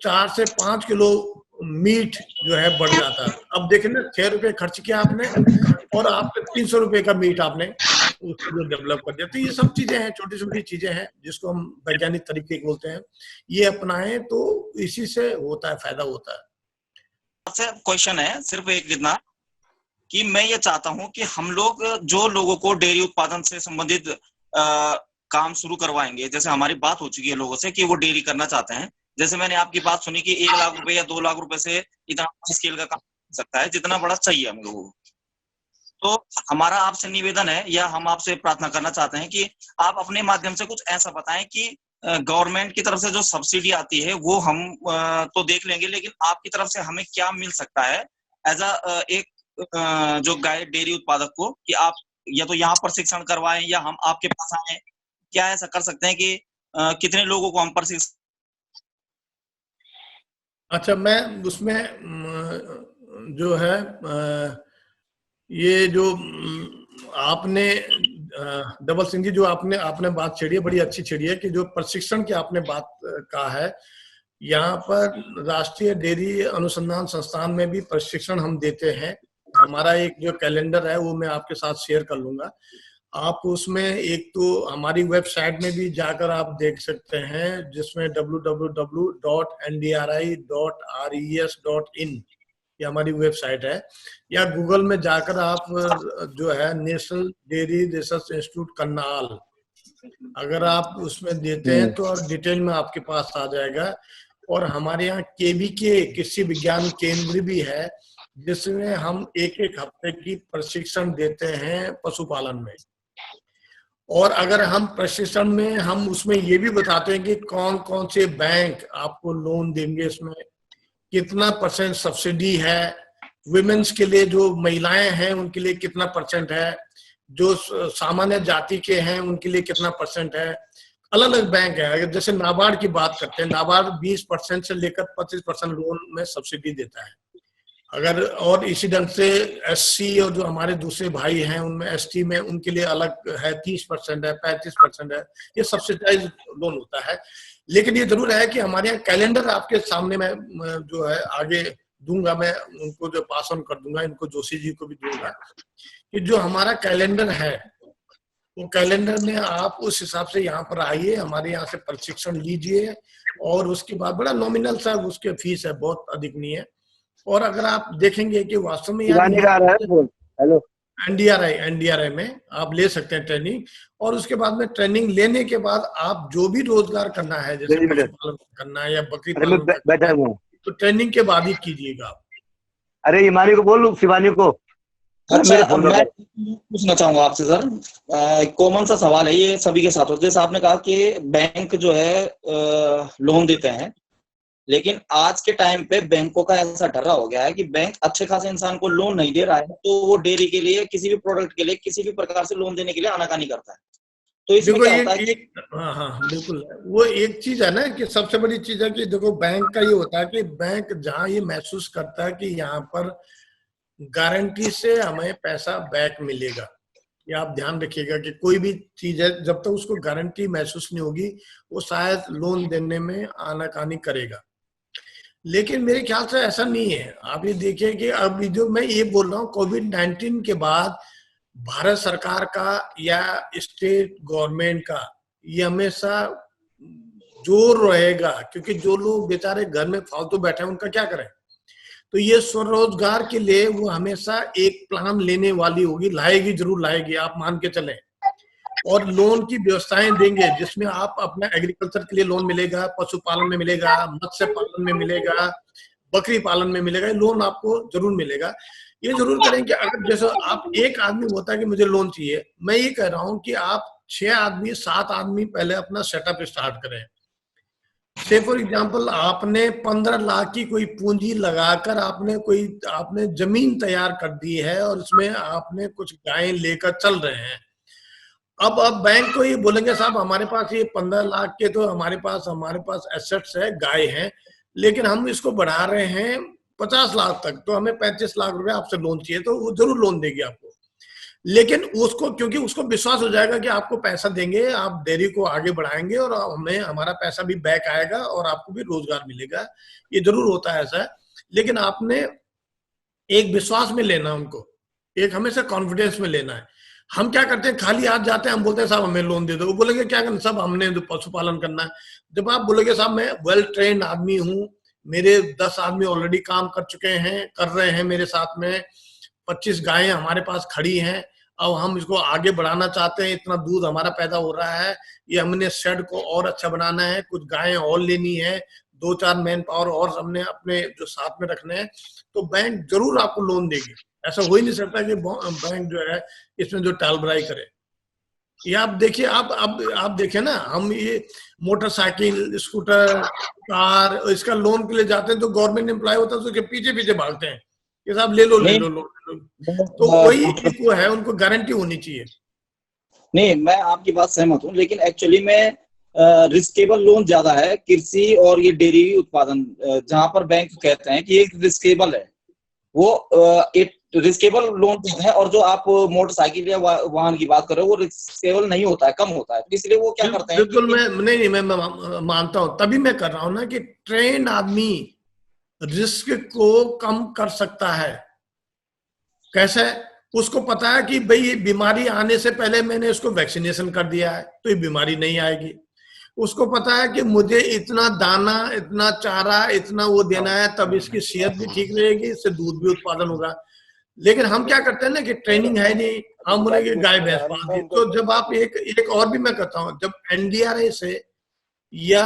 4 से 5 किलो मीट जो है बढ़ जाता है। अब देखें ना, 6 रुपए खर्च किया आपने और आपके 300 रुपए का मीट आपने उसको डेवलप कर दिया। तो ये सब चीजें हैं, छोटी छोटी चीजें हैं जिसको हम वैज्ञानिक तरीके बोलते हैं, ये अपनाएं तो इसी से होता है, फायदा होता है। आपसे क्वेश्चन है सिर्फ एक इतना कि मैं ये चाहता हूं कि हम लोग जो लोगों को डेयरी उत्पादन से संबंधित काम शुरू करवाएंगे, जैसे हमारी बात हो चुकी है लोगों से कि वो डेयरी करना चाहते हैं, जैसे मैंने आपकी बात सुनी कि 1 लाख रुपए या 2 लाख रुपए से इतना स्केल का काम हो सकता है, जितना बड़ा चाहिए हम लोगों को। तो हमारा आपसे निवेदन है या हम आपसे प्रार्थना करना चाहते हैं कि आप अपने माध्यम से कुछ ऐसा बताएं कि गवर्नमेंट की तरफ से जो सब्सिडी आती है वो हम तो देख लेंगे, लेकिन आपकी तरफ से हमें क्या मिल सकता है एज एक जो गाय डेयरी उत्पादक को, कि आप या तो यहाँ प्रशिक्षण करवाएं या हम आपके पास आए, क्या ऐसा कर सकते हैं कि कितने लोगों को हम प्रशिक्षण? अच्छा, मैं उसमें जो है ये जो आपने डबल सिंह जी, जो आपने बात छेड़ी है, बड़ी अच्छी छेड़ी है कि जो प्रशिक्षण की आपने बात कहा है, यहाँ पर राष्ट्रीय डेयरी अनुसंधान संस्थान में भी प्रशिक्षण हम देते हैं। हमारा एक जो कैलेंडर है वो मैं आपके साथ शेयर कर लूंगा। आप उसमें एक तो हमारी वेबसाइट में भी जाकर आप देख सकते हैं, जिसमें www.ndri.res.in ये हमारी वेबसाइट है, या गूगल में जाकर आप जो है national dairy research institute Karnal, अगर आप उसमें देते हैं तो और डिटेल में आपके पास आ जाएगा। और हमारे यहाँ केवीके कृषि विज्ञान केंद्र भी है, जिसमें हम एक हफ्ते की प्रशिक्षण देते हैं पशुपालन में। और अगर हम प्रशिक्षण में हम उसमें ये भी बताते हैं कि कौन कौन से बैंक आपको लोन देंगे, इसमें कितना % सब्सिडी है, वुमेन्स के लिए जो महिलाएं हैं उनके लिए कितना % है, जो सामान्य जाति के हैं उनके लिए कितना % है। अलग अलग बैंक है, अगर जैसे नाबार्ड की बात करते हैं, नाबार्ड 20% से लेकर 25% लोन में सब्सिडी देता है। अगर और इसी ढंग से एससी और जो हमारे दूसरे भाई हैं उनमें एसटी में उनके लिए अलग है, 30% है, 35% है, ये सब्सिडाइज लोन होता है। लेकिन ये जरूर है कि हमारे यहाँ कैलेंडर आपके सामने मैं जो है आगे दूंगा, मैं उनको जो पास ऑन कर दूंगा, इनको जोशी जी को भी दूंगा, कि जो हमारा कैलेंडर है वो कैलेंडर में आप उस हिसाब से यहाँ पर आइए, हमारे यहाँ से प्रशिक्षण लीजिए, और उसके बाद बड़ा नॉमिनल सा उसके फीस है, बहुत अधिक नहीं है। और अगर आप देखेंगे कि वास्तव में हेलो एनडीआरआई में आप ले सकते हैं ट्रेनिंग, और उसके बाद में ट्रेनिंग लेने के बाद आप जो भी रोजगार करना है, जैसे पशुपालन करना है या बकरी पालन करना है, तो ट्रेनिंग के बाद ही कीजिएगा। अरे ईमानी को बोल, शिवानी को। अच्छा, मैं पूछना चाहूंगा आपसे सर, कॉमन सा सवाल है ये सभी के साथ। जैसे आपने कहा कि बैंक जो है लोन देते हैं, लेकिन आज के टाइम पे बैंकों का ऐसा डरा हो गया है कि बैंक अच्छे खासे इंसान को लोन नहीं दे रहा है, तो वो डेयरी के लिए, किसी भी प्रोडक्ट के लिए, किसी भी प्रकार से लोन देने के लिए आनाकानी करता है। तो इसमें क्या होता है कि हाँ बिल्कुल, वो एक चीज है ना कि सबसे बड़ी चीज है कि देखो बैंक का ये होता है कि बैंक जहाँ ये महसूस करता है कि यहाँ पर गारंटी से हमें पैसा बैक मिलेगा, ये आप ध्यान रखिएगा कि कोई भी चीज है जब तक उसको गारंटी महसूस नहीं होगी वो शायद लोन देने में आनाकानी करेगा। लेकिन मेरे ख्याल से ऐसा नहीं है। आप ये देखिए कि अब जो मैं ये बोल रहा हूँ, कोविड-19 के बाद भारत सरकार का या स्टेट गवर्नमेंट का ये हमेशा जोर रहेगा, क्योंकि जो लोग बेचारे घर में फालतू बैठे हैं उनका क्या करें। तो ये स्वरोजगार के लिए वो हमेशा एक प्लान लेने वाली होगी, लाएगी, जरूर लाएगी, आप मान के चलें। और लोन की व्यवस्थाएं देंगे जिसमें आप अपना एग्रीकल्चर के लिए लोन मिलेगा, पशुपालन में मिलेगा, मत्स्य पालन में मिलेगा, बकरी पालन में मिलेगा, लोन आपको जरूर मिलेगा। ये जरूर करें कि अगर जैसे आप एक आदमी होता है कि मुझे लोन चाहिए, मैं ये कह रहा हूँ कि आप 6 आदमी 7 आदमी पहले अपना सेटअप स्टार्ट करें। से फॉर एग्जाम्पल आपने 15 लाख की कोई पूंजी लगाकर आपने जमीन तैयार कर दी है और इसमें आपने कुछ गायें लेकर चल रहे हैं। अब बैंक को ये बोलेंगे साहब हमारे पास ये 15 लाख के तो हमारे पास एसेट्स है, गाय है, लेकिन हम इसको बढ़ा रहे हैं 50 लाख तक, तो हमें 35 लाख रुपए आपसे लोन चाहिए, तो वो जरूर लोन देगी आपको। लेकिन उसको, क्योंकि उसको विश्वास हो जाएगा कि आपको पैसा देंगे, आप डेयरी को आगे बढ़ाएंगे और हमें हमारा पैसा भी बैक आएगा और आपको भी रोजगार मिलेगा, ये जरूर होता है ऐसा। लेकिन आपने एक विश्वास में लेना उनको, एक हमेशा कॉन्फिडेंस में लेना है। हम क्या करते हैं, खाली हाथ जाते हैं, हम बोलते हैं साहब हमें लोन दे दो, वो बोलेंगे क्या करना, सब हमने पशुपालन करना है। जब आप बोलोगे साहब मैं वेल ट्रेन्ड आदमी हूँ, मेरे 10 आदमी ऑलरेडी काम कर चुके हैं, कर रहे हैं मेरे साथ में, 25 गायें हमारे पास खड़ी हैं, अब हम इसको आगे बढ़ाना चाहते हैं, इतना दूध हमारा पैदा हो रहा है, ये हमने शेड को और अच्छा बनाना है, कुछ गायें और लेनी है, 2-4 मैन पावर और हमने अपने जो साथ में रखने हैं, तो बैंक जरूर आपको लोन देगी। ऐसा हो ही नहीं सकता कि बैंक जो है इसमें जो टालबराई करे। ये आप देखिए, आप देखिए ना, हम ये मोटरसाइकिल, स्कूटर, कार, इसका लोन के लिए जाते हैं तो गवर्नमेंट एम्प्लॉय होता है, तो उसके पीछे पीछे भागते हैं कि साहब ले लो नहीं, लोन ले लो। तो वही वो है, उनको गारंटी होनी चाहिए। नहीं, मैं आपकी बात सहमत हूँ, लेकिन एक्चुअली में रिस्केबल लोन ज्यादा है कृषि और ये डेयरी उत्पादन, जहां पर बैंक कहते हैं कि ये रिस्केबल है, वो एक रिस्केबल लोन है। और जो आप मोटरसाइकिल या वाहन की बात कर रहे हो, वो रिस्केबल नहीं होता है, कम होता है, इसलिए वो क्या करते हैं बिल्कुल, मैं मानता हूँ, तभी मैं कर रहा हूँ ना कि ट्रेन आदमी रिस्क को कम कर सकता है। कैसे? उसको पता है कि भाई ये बीमारी आने से पहले मैंने इसको वैक्सीनेशन कर दिया है, तो ये बीमारी नहीं आएगी। उसको पता है कि मुझे इतना दाना, इतना चारा, इतना वो देना है, तब इसकी सेहत भी ठीक रहेगी, इससे दूध भी उत्पादन होगा। लेकिन हम क्या करते हैं ना कि ट्रेनिंग है नहीं, हम बोलेंगे गाय भैंस पाल दी। तो जब आप एक और भी मैं कहता हूँ, जब एनडीआरए से या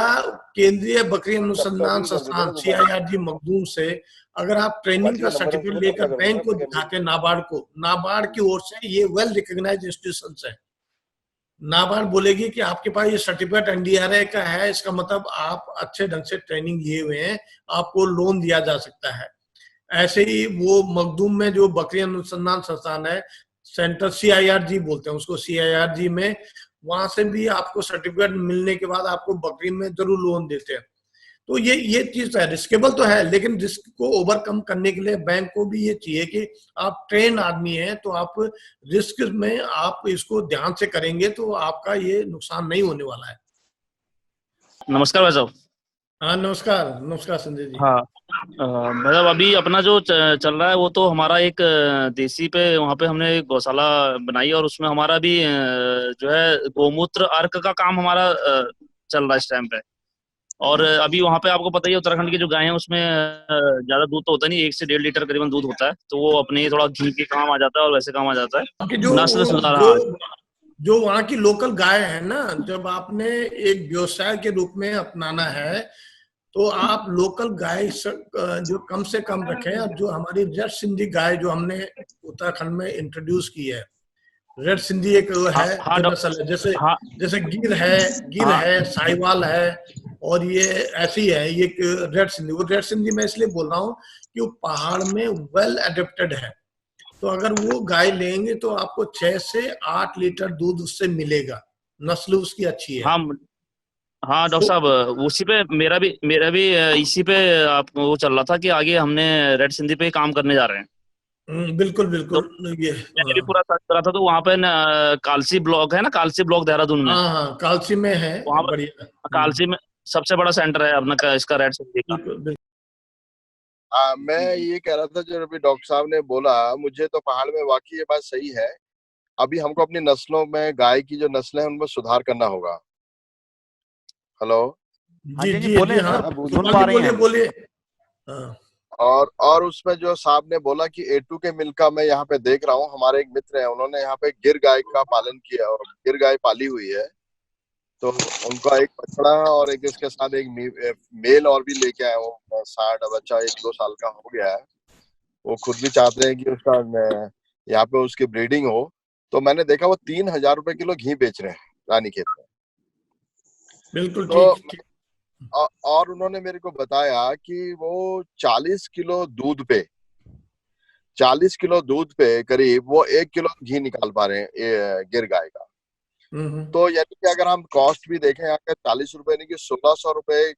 केंद्रीय बकरी अनुसंधान संस्थान CIRG मखदूम से अगर आप ट्रेनिंग का सर्टिफिकेट लेकर बैंक को दिखाते हैं, नाबार्ड की ओर से, ये वेल रिकॉग्नाइज्ड इंस्टीट्यूशन है, नाबार्ड बोलेगी कि आपके पास ये सर्टिफिकेट एनडीआरए का है, इसका मतलब आप अच्छे ढंग से ट्रेनिंग लिए हुए हैं, आपको लोन दिया जा सकता है। ऐसे ही वो मखदूम में जो बकरी अनुसंधान संस्थान है, सेंटर CIRG बोलते हैं उसको, CIRG में, वहां से भी आपको सर्टिफिकेट मिलने के बाद आपको बकरी में जरूर लोन देते हैं। तो ये चीज है, रिस्केबल तो है, लेकिन रिस्क को ओवरकम करने के लिए बैंक को भी ये चाहिए कि आप ट्रेन आदमी हैं, तो आप रिस्क में आप इसको ध्यान से करेंगे तो आपका ये नुकसान नहीं होने वाला है। नमस्कार भाई साहब। हाँ नमस्कार संजय जी। हाँ, मतलब अभी अपना जो चल रहा है वो तो हमारा एक देसी पे, वहाँ पे हमने एक गौशाला बनाई और उसमें हमारा भी जो है गोमूत्र अर्क का काम हमारा चल रहा है इस टाइम पे। और अभी वहाँ पे आपको पता ही है, उत्तराखंड की जो गाय है उसमें ज्यादा दूध तो होता नहीं, 1 से 1.5 लीटर करीबन दूध होता है, तो वो अपने थोड़ा घी के काम आ जाता है और वैसे काम आ जाता है। कि नस्ल सुधार, जो वहाँ की लोकल गाय है ना, जब आपने एक व्यवसाय के रूप में अपनाना है तो आप लोकल गाय जो कम से कम रखें। और जो हमारी रेड सिंधी गाय जो हमने उत्तराखंड में इंट्रोड्यूस की है, रेड सिंधी एक है जो नस्ल है, जैसे गिर है, साहिवाल है, और ये ऐसी है, ये रेड सिंधी। वो रेड सिंधी मैं इसलिए बोल रहा हूँ कि वो पहाड़ में वेल एडेप्टेड है, तो अगर वो गाय लेंगे तो आपको 6 से 8 लीटर दूध उससे मिलेगा, नस्ल उसकी अच्छी है। हाँ डॉक्टर साहब, उसी पे मेरा भी इसी पे आप वो चल रहा था कि आगे हमने रेड सिंधी पे काम करने जा रहे हैं। बिल्कुल तो ये मैंने भी पूरा सर्च करा था, तो वहाँ पे कालसी ब्लॉक है ना, कालसी ब्लॉक देहरादून में, हाँ कालसी में है, वहाँ पर बढ़िया। कालसी में सबसे बड़ा सेंटर है अपना इसका रेड सिंधी का। मैं ये कह रहा था, जो अभी डॉक्टर साहब ने बोला, मुझे तो पहाड़ में वाकई ये बात सही है। अभी हमको अपनी नस्लों में, गाय की जो नस्लें हैं उनमें सुधार करना होगा। हेलो। हाँ जी जी, जी बोले जी हाँ, सर, बोलिए। सुन हाँ पा जी, रहे बोलिए हैं। बोलिए। हाँ और उसमें जो साहब ने बोला कि A2 के मिल्क का, मैं यहाँ पे देख रहा हूँ, हमारे एक मित्र हैं, उन्होंने यहाँ पे गिर गाय का पालन किया और गिर गाय पाली हुई है। तो उनका एक बछड़ा और एक इसके साथ एक मेल और भी लेके आए वो, साढ़ बच्चा 1-2 साल का हो गया है। वो खुद भी चाहते हैं कि उसका यहाँ पे उसकी ब्रीडिंग हो। तो मैंने देखा वो 3,000 रुपए किलो घी बेच रहे हैं रानीखेत में। बिल्कुल तो ठीक। और उन्होंने मेरे को बताया कि वो 40 किलो दूध पे 40 किलो दूध पे करीब वो 1 किलो घी निकाल पा रहे हैं गिर गाय का। तो यानी कि अगर हम कॉस्ट भी देखें यहाँ पे 40 रुपए नहीं कि 1,600 रुपए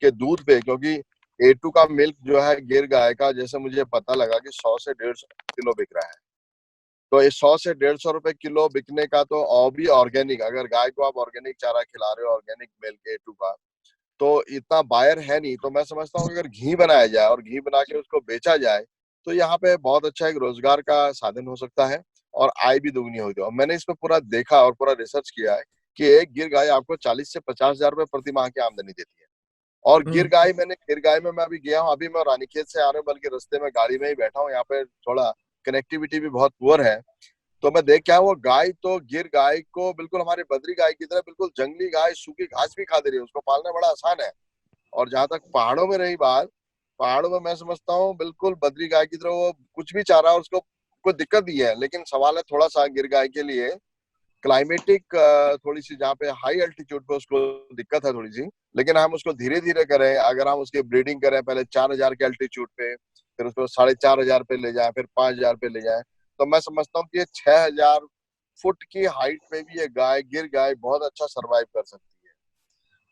के दूध पे, क्योंकि A2 का मिल्क जो है गिर गाय का, जैसे मुझे पता लगा कि 100 से 150 किलो बिक रहा है। तो ये 100 से 150 रुपए किलो बिकने का, तो और भी ऑर्गेनिक, अगर गाय को आप ऑर्गेनिक चारा खिला रहे हो, ऑर्गेनिक मिल्क A2 का, तो इतना बायर है नहीं। तो मैं समझता हूँ अगर घी बनाया जाए और घी बना के उसको बेचा जाए तो यहाँ पे बहुत अच्छा एक रोजगार का साधन हो सकता है और आय भी दुगनी होगी। और मैंने इस पे पूरा देखा और पूरा रिसर्च किया है कि एक गिर गाय आपको 40 से 50,000 रुपए प्रति माह की आमदनी देती है। और गिर गाय में मैं अभी गया हूँ, अभी मैं रानीखेत से आ रहा हूँ, बल्कि रास्ते में गाड़ी में ही बैठा हूँ। यहाँ पे थोड़ा कनेक्टिविटी भी बहुत पुअर है। तो मैं देख के आया, वो गाय तो गिर गाय को बिल्कुल हमारी बद्री गाय की तरह बिल्कुल जंगली गाय सूखी घास भी खा दे रही है, उसको पालना बड़ा आसान है। और जहां तक पहाड़ों में रही बात, पहाड़ों में मैं समझता हूँ बिल्कुल बद्री गाय की तरह वो कुछ भी चाह रहा है, उसको कोई दिक्कत नहीं है। लेकिन सवाल है थोड़ा सा गिर गाय के लिए क्लाइमेटिक, थोड़ी सी जहाँ पे हाई अल्टीट्यूड पे उसको दिक्कत है थोड़ी सी। लेकिन हम उसको धीरे धीरे करें, अगर हम उसकी ब्रीडिंग करें पहले 4,000 के अल्टीट्यूड पे, फिर उसको 4,500 पे ले जाए, फिर 5,000 पे ले जाए, तो मैं समझता हूँ कि 6,000 फुट की हाइट पे भी ये गाय गिर गाय बहुत अच्छा सरवाइव कर सकती है।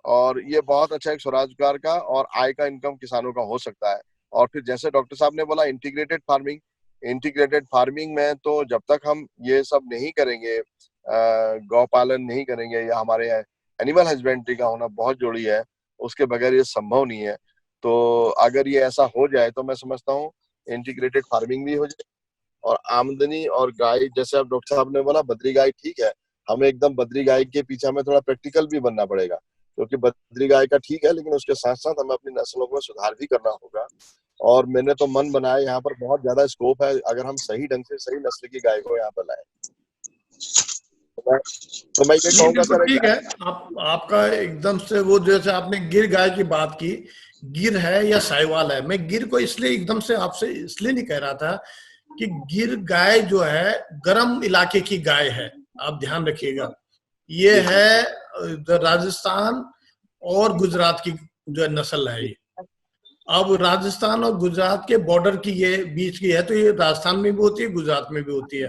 और ये बहुत अच्छा एक स्वरोजगार का और आय का इनकम किसानों का हो सकता है। और फिर जैसे डॉक्टर साहब ने बोला इंटीग्रेटेड फार्मिंग में तो जब तक हम ये सब नहीं करेंगे, गौ पालन नहीं करेंगे, या हमारे एनिमल हस्बेंड्री का होना बहुत जरूरी है, उसके बगैर ये संभव नहीं है। तो अगर ये ऐसा हो जाए तो मैं समझता हूँ इंटीग्रेटेड फार्मिंग भी हो जाए और आमदनी। और गाय, जैसे अब डॉक्टर साहब ने बोला बद्री गाय ठीक है, हमें एकदम बद्री गाय के पीछे हमें थोड़ा प्रैक्टिकल भी बनना पड़ेगा, क्योंकि बद्री गाय का ठीक है, लेकिन उसके साथ साथ हमें अपनी नस्लों में सुधार भी करना होगा। और मैंने तो मन बनाया, यहाँ पर बहुत ज्यादा स्कोप है अगर हम सही ढंग से सही नस्ल की गाय को यहाँ पर लाए। तो मैं ये नहीं कहूंगा बिल्कुल सर, ठीक है। आपका एकदम से वो, जैसे आपने गिर गाय की बात की, गिर है या साहिवाल है, मैं गिर को इसलिए एकदम से आपसे इसलिए नहीं कह रहा था कि गिर गाय जो है गर्म इलाके की गाय है, आप ध्यान रखिएगा। ये है राजस्थान और गुजरात की जो नस्ल है ये। अब राजस्थान और गुजरात के बॉर्डर की ये बीच की है, तो ये राजस्थान में भी होती है, गुजरात में भी होती है।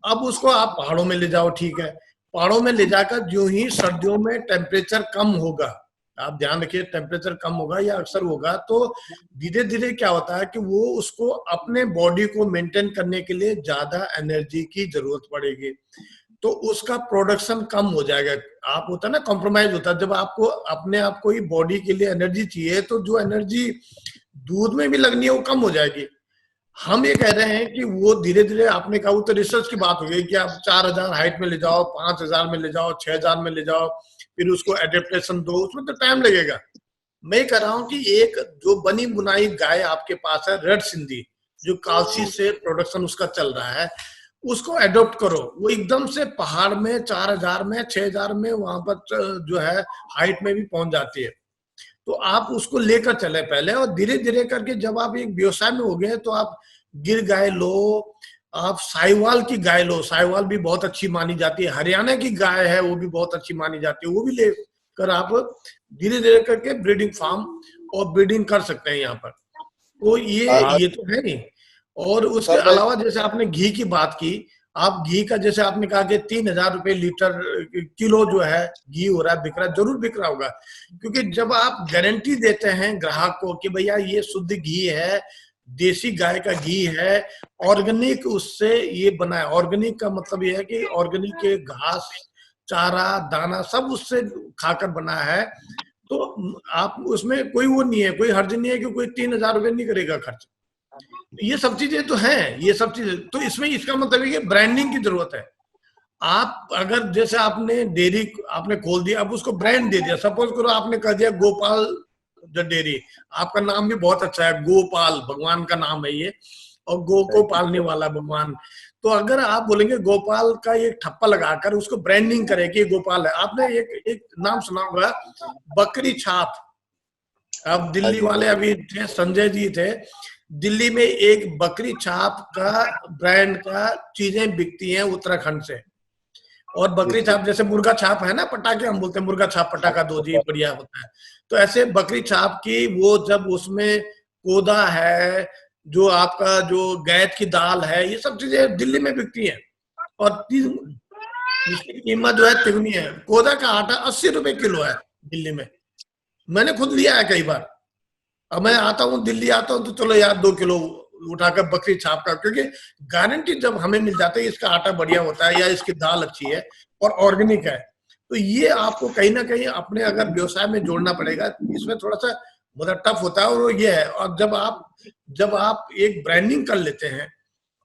अब उसको आप पहाड़ों में ले जाओ, ठीक है, पहाड़ों में ले जाकर जो ही सर्दियों में टेम्परेचर कम होगा, आप ध्यान रखिए, टेम्परेचर कम होगा या अक्सर होगा, तो धीरे धीरे क्या होता है कि वो उसको अपने बॉडी को मेंटेन करने के लिए ज्यादा एनर्जी की जरूरत पड़ेगी, तो उसका प्रोडक्शन कम हो जाएगा। आप होता है ना, कॉम्प्रोमाइज होता है। जब आपको अपने आप को ही बॉडी के लिए एनर्जी चाहिए, तो जो एनर्जी दूध में भी लगनी है वो कम हो जाएगी। हम ये कह रहे हैं कि वो धीरे धीरे, आपने कहा वो तो रिसर्च की बात हो गई कि आप 4,000 हाइट में ले जाओ, 5,000 में ले जाओ, 6,000 में ले जाओ, फिर उसको एडेप्टेशन दो, उसमें तो टाइम लगेगा। मैं कह रहा हूं कि एक जो बनी बुनाई गाय आपके पास है, रेड सिंधी, जो कालसी से प्रोडक्शन उसका चल रहा है, उसको एडॉप्ट करो। वो एकदम से पहाड़ में 4,000 में 6,000 में वहां पर जो है हाइट में भी पहुंच जाती है। तो आप उसको लेकर चले पहले, और धीरे धीरे करके जब आप एक व्यवसाय में हो गए तो आप गिर गाय लो, आप साहिवाल की गाय लो, साहिवाल भी बहुत अच्छी मानी जाती है, हरियाणा की गाय है वो भी बहुत अच्छी मानी जाती है, वो भी लेकर आप धीरे धीरे करके ब्रीडिंग फार्म और ब्रीडिंग कर सकते हैं यहाँ पर। तो ये तो है नहीं। और उसके सर मैं अलावा जैसे आपने घी की बात की, आप घी का जैसे आपने कहा कि 3,000 रुपए लीटर किलो जो है घी हो रहा है, बिक रहा है, जरूर बिक रहा होगा, क्योंकि जब आप गारंटी देते हैं ग्राहक को कि भैया ये शुद्ध घी है, देसी गाय का घी है, ऑर्गेनिक उससे ये बना है। ऑर्गेनिक का मतलब ये है कि ऑर्गेनिक के घास, चारा, दाना सब उससे खाकर बना है, तो आप उसमें कोई वो नहीं है, कोई हर्ज नहीं है कि कोई 3,000 रुपए नहीं करेगा खर्च। ये सब चीजें तो हैं, ये सब चीजें तो इसमें, इसका मतलब है कि ब्रांडिंग की जरूरत है। आप अगर जैसे आपने डेयरी आपने खोल दिया, अब उसको ब्रांड दे दिया, सपोज करो आपने कह दिया गोपाल द डेयरी, आपका नाम भी बहुत अच्छा है, गोपाल भगवान का नाम है ये, और गो को पालने वाला भगवान। तो अगर आप बोलेंगे गोपाल का एक ठप्पा लगाकर उसको ब्रांडिंग करें कि गोपाल है। आपने एक नाम सुना होगा, बकरी छाप। अब दिल्ली वाले अभी थे, संजय जी थे, दिल्ली में एक बकरी छाप का ब्रांड का चीजें बिकती हैं उत्तराखंड से। और बकरी छाप जैसे मुर्गा छाप है ना, पटाखे हम बोलते हैं मुर्गा छाप पटाखा दो जी बढ़िया होता है, तो ऐसे बकरी छाप की वो जब उसमें कोदा है, जो आपका जो गैत की दाल है, ये सब चीजें दिल्ली में बिकती हैं और इसकी कीमत जो है तिगुनी है। कोदा का आटा 80 रुपए किलो है दिल्ली में, मैंने खुद लिया है कई बार। अब मैं आता हूँ दिल्ली आता हूँ तो चलो यार 2 किलो उठाकर बकरी छाप का, क्योंकि गारंटी जब हमें मिल जाता है इसका आटा बढ़िया होता है या इसकी दाल अच्छी है और ऑर्गेनिक है, तो ये आपको कहीं ना कहीं अपने अगर व्यवसाय में जोड़ना पड़ेगा। इसमें थोड़ा सा मतलब टफ होता है और ये है। और जब आप एक ब्रांडिंग कर लेते हैं,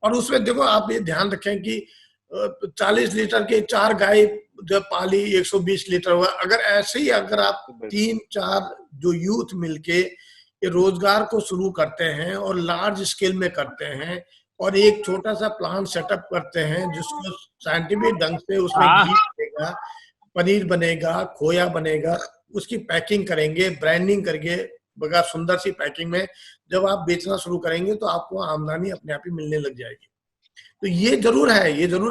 और उसमें देखो आप ये ध्यान रखें कि 40 लीटर के 4 गाय जब पाली 120 लीटर हुआ, अगर ऐसे ही अगर आप 3-4 जो यूथ मिलके ये रोजगार को शुरू करते हैं और लार्ज स्केल में करते हैं और एक छोटा सा प्लान सेटअप करते हैं जिसको साइंटिफिक ढंग से उसमें घी बनेगा, पनीर बनेगा, खोया बनेगा, उसकी पैकिंग करेंगे, ब्रांडिंग करके बड़ा सुंदर सी पैकिंग में जब आप बेचना शुरू करेंगे तो आपको आमदनी अपने आप ही मिलने लग जाएगी। तो ये जरूर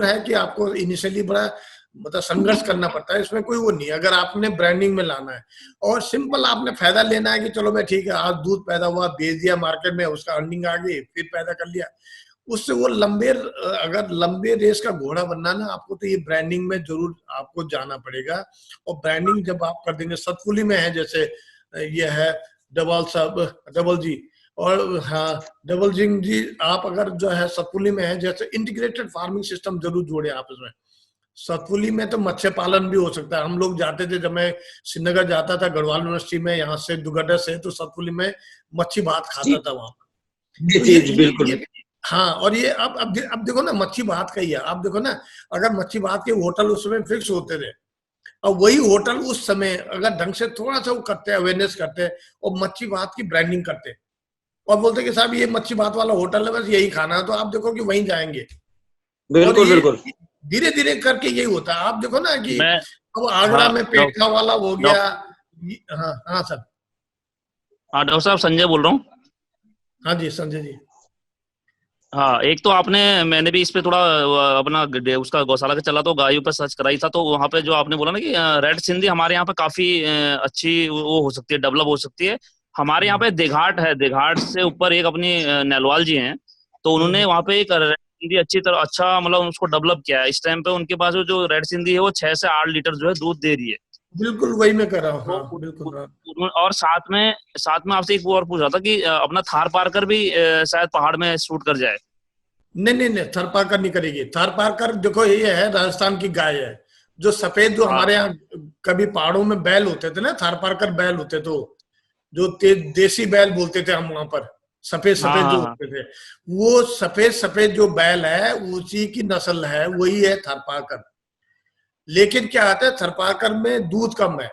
है कि आपको इनिशियली बड़ा मतलब संघर्ष करना पड़ता है, इसमें कोई वो नहीं। अगर आपने ब्रांडिंग में लाना है और सिंपल आपने फायदा लेना है कि चलो मैं ठीक है आज दूध पैदा हुआ बेच दिया मार्केट में, उसका अर्निंग आ गई, फिर पैदा कर लिया, उससे वो अगर लंबे रेस का घोड़ा बनना ना आपको, तो ये ब्रांडिंग में जरूर आपको जाना पड़ेगा। और ब्रांडिंग जब आप कर देंगे, सतपुली में है जैसे ये है डबल जी, और हाँ डबल जिंग जी, आप अगर जो है सतपुली में है जैसे इंटीग्रेटेड फार्मिंग सिस्टम जरूर जोड़े आप इसमें। सतपुली में तो मत्स्य पालन भी हो सकता है। हम लोग जाते थे, जब मैं श्रीनगर जाता था गढ़वाल यूनिवर्सिटी में यहाँ से दुगड्डा से, तो सतपुली में मच्छी भात खाता था वहां पर। तो जी बिल्कुल। हाँ, और ये अब देखो ना मच्छी भात का ही है। आप देखो ना, अगर मच्छी भात के होटल उस समय फिक्स होते थे, और वही होटल उस समय अगर ढंग से थोड़ा सा वो करते हैं, अवेयरनेस करते हैं और मच्छी भात की ब्रांडिंग करते हैं और बोलते कि साहब ये मच्छी भात वाला होटल है, बस यही खाना है, तो आप देखो कि वहीं जाएंगे। बिल्कुल बिल्कुल। धीरे धीरे करके यही होता है। आप देखो ना कि मैं अब आगरा में पेठा वाला हो गया। हाँ हाँ सर। हाँ डॉक्टर साहब, संजय बोल रहा हूँ। हाँ जी संजय जी। हाँ, एक तो मैंने भी इस पे थोड़ा अपना उसका गौशाला का चला तो गायों पर सर्च कराई था, तो वहाँ पे जो आपने बोला ना कि रेड सिंधी हमारे यहाँ पे काफी अच्छी वो हो सकती है, डेवलप हो सकती है। हमारे यहाँ पे देघाट है, देघाट से ऊपर एक अपनी नेलवाल जी हैं, तो उन्होंने वहाँ पे एक रेड सिंधी अच्छी तरह अच्छा मतलब उसको डेवलप किया है। इस टाइम पे उनके पास जो रेड सिंधी है वो 6 से 8 लीटर जो है दूध दे रही है। बिल्कुल वही मैं कर रहा हूँ। हाँ बिल्कुल। और साथ में आपसे एक वो और पूछ रहा था कि अपना थार पारकर भी शायद पहाड़ में शूट कर जाए। नहीं, थर पारकर नहीं करेगी। थर पारकर देखो ये है राजस्थान की गाय है, जो सफेद जो हमारे यहाँ कभी पहाड़ों में बैल होते थे ना, थार पारकर बैल होते थे, जो देसी बैल बोलते थे हम वहां पर, सफेद जो होते थे, वो सफेद जो बैल है उसी की नस्ल है, वही है थर पारकर। लेकिन क्या आता है, थर पारकर में दूध कम है,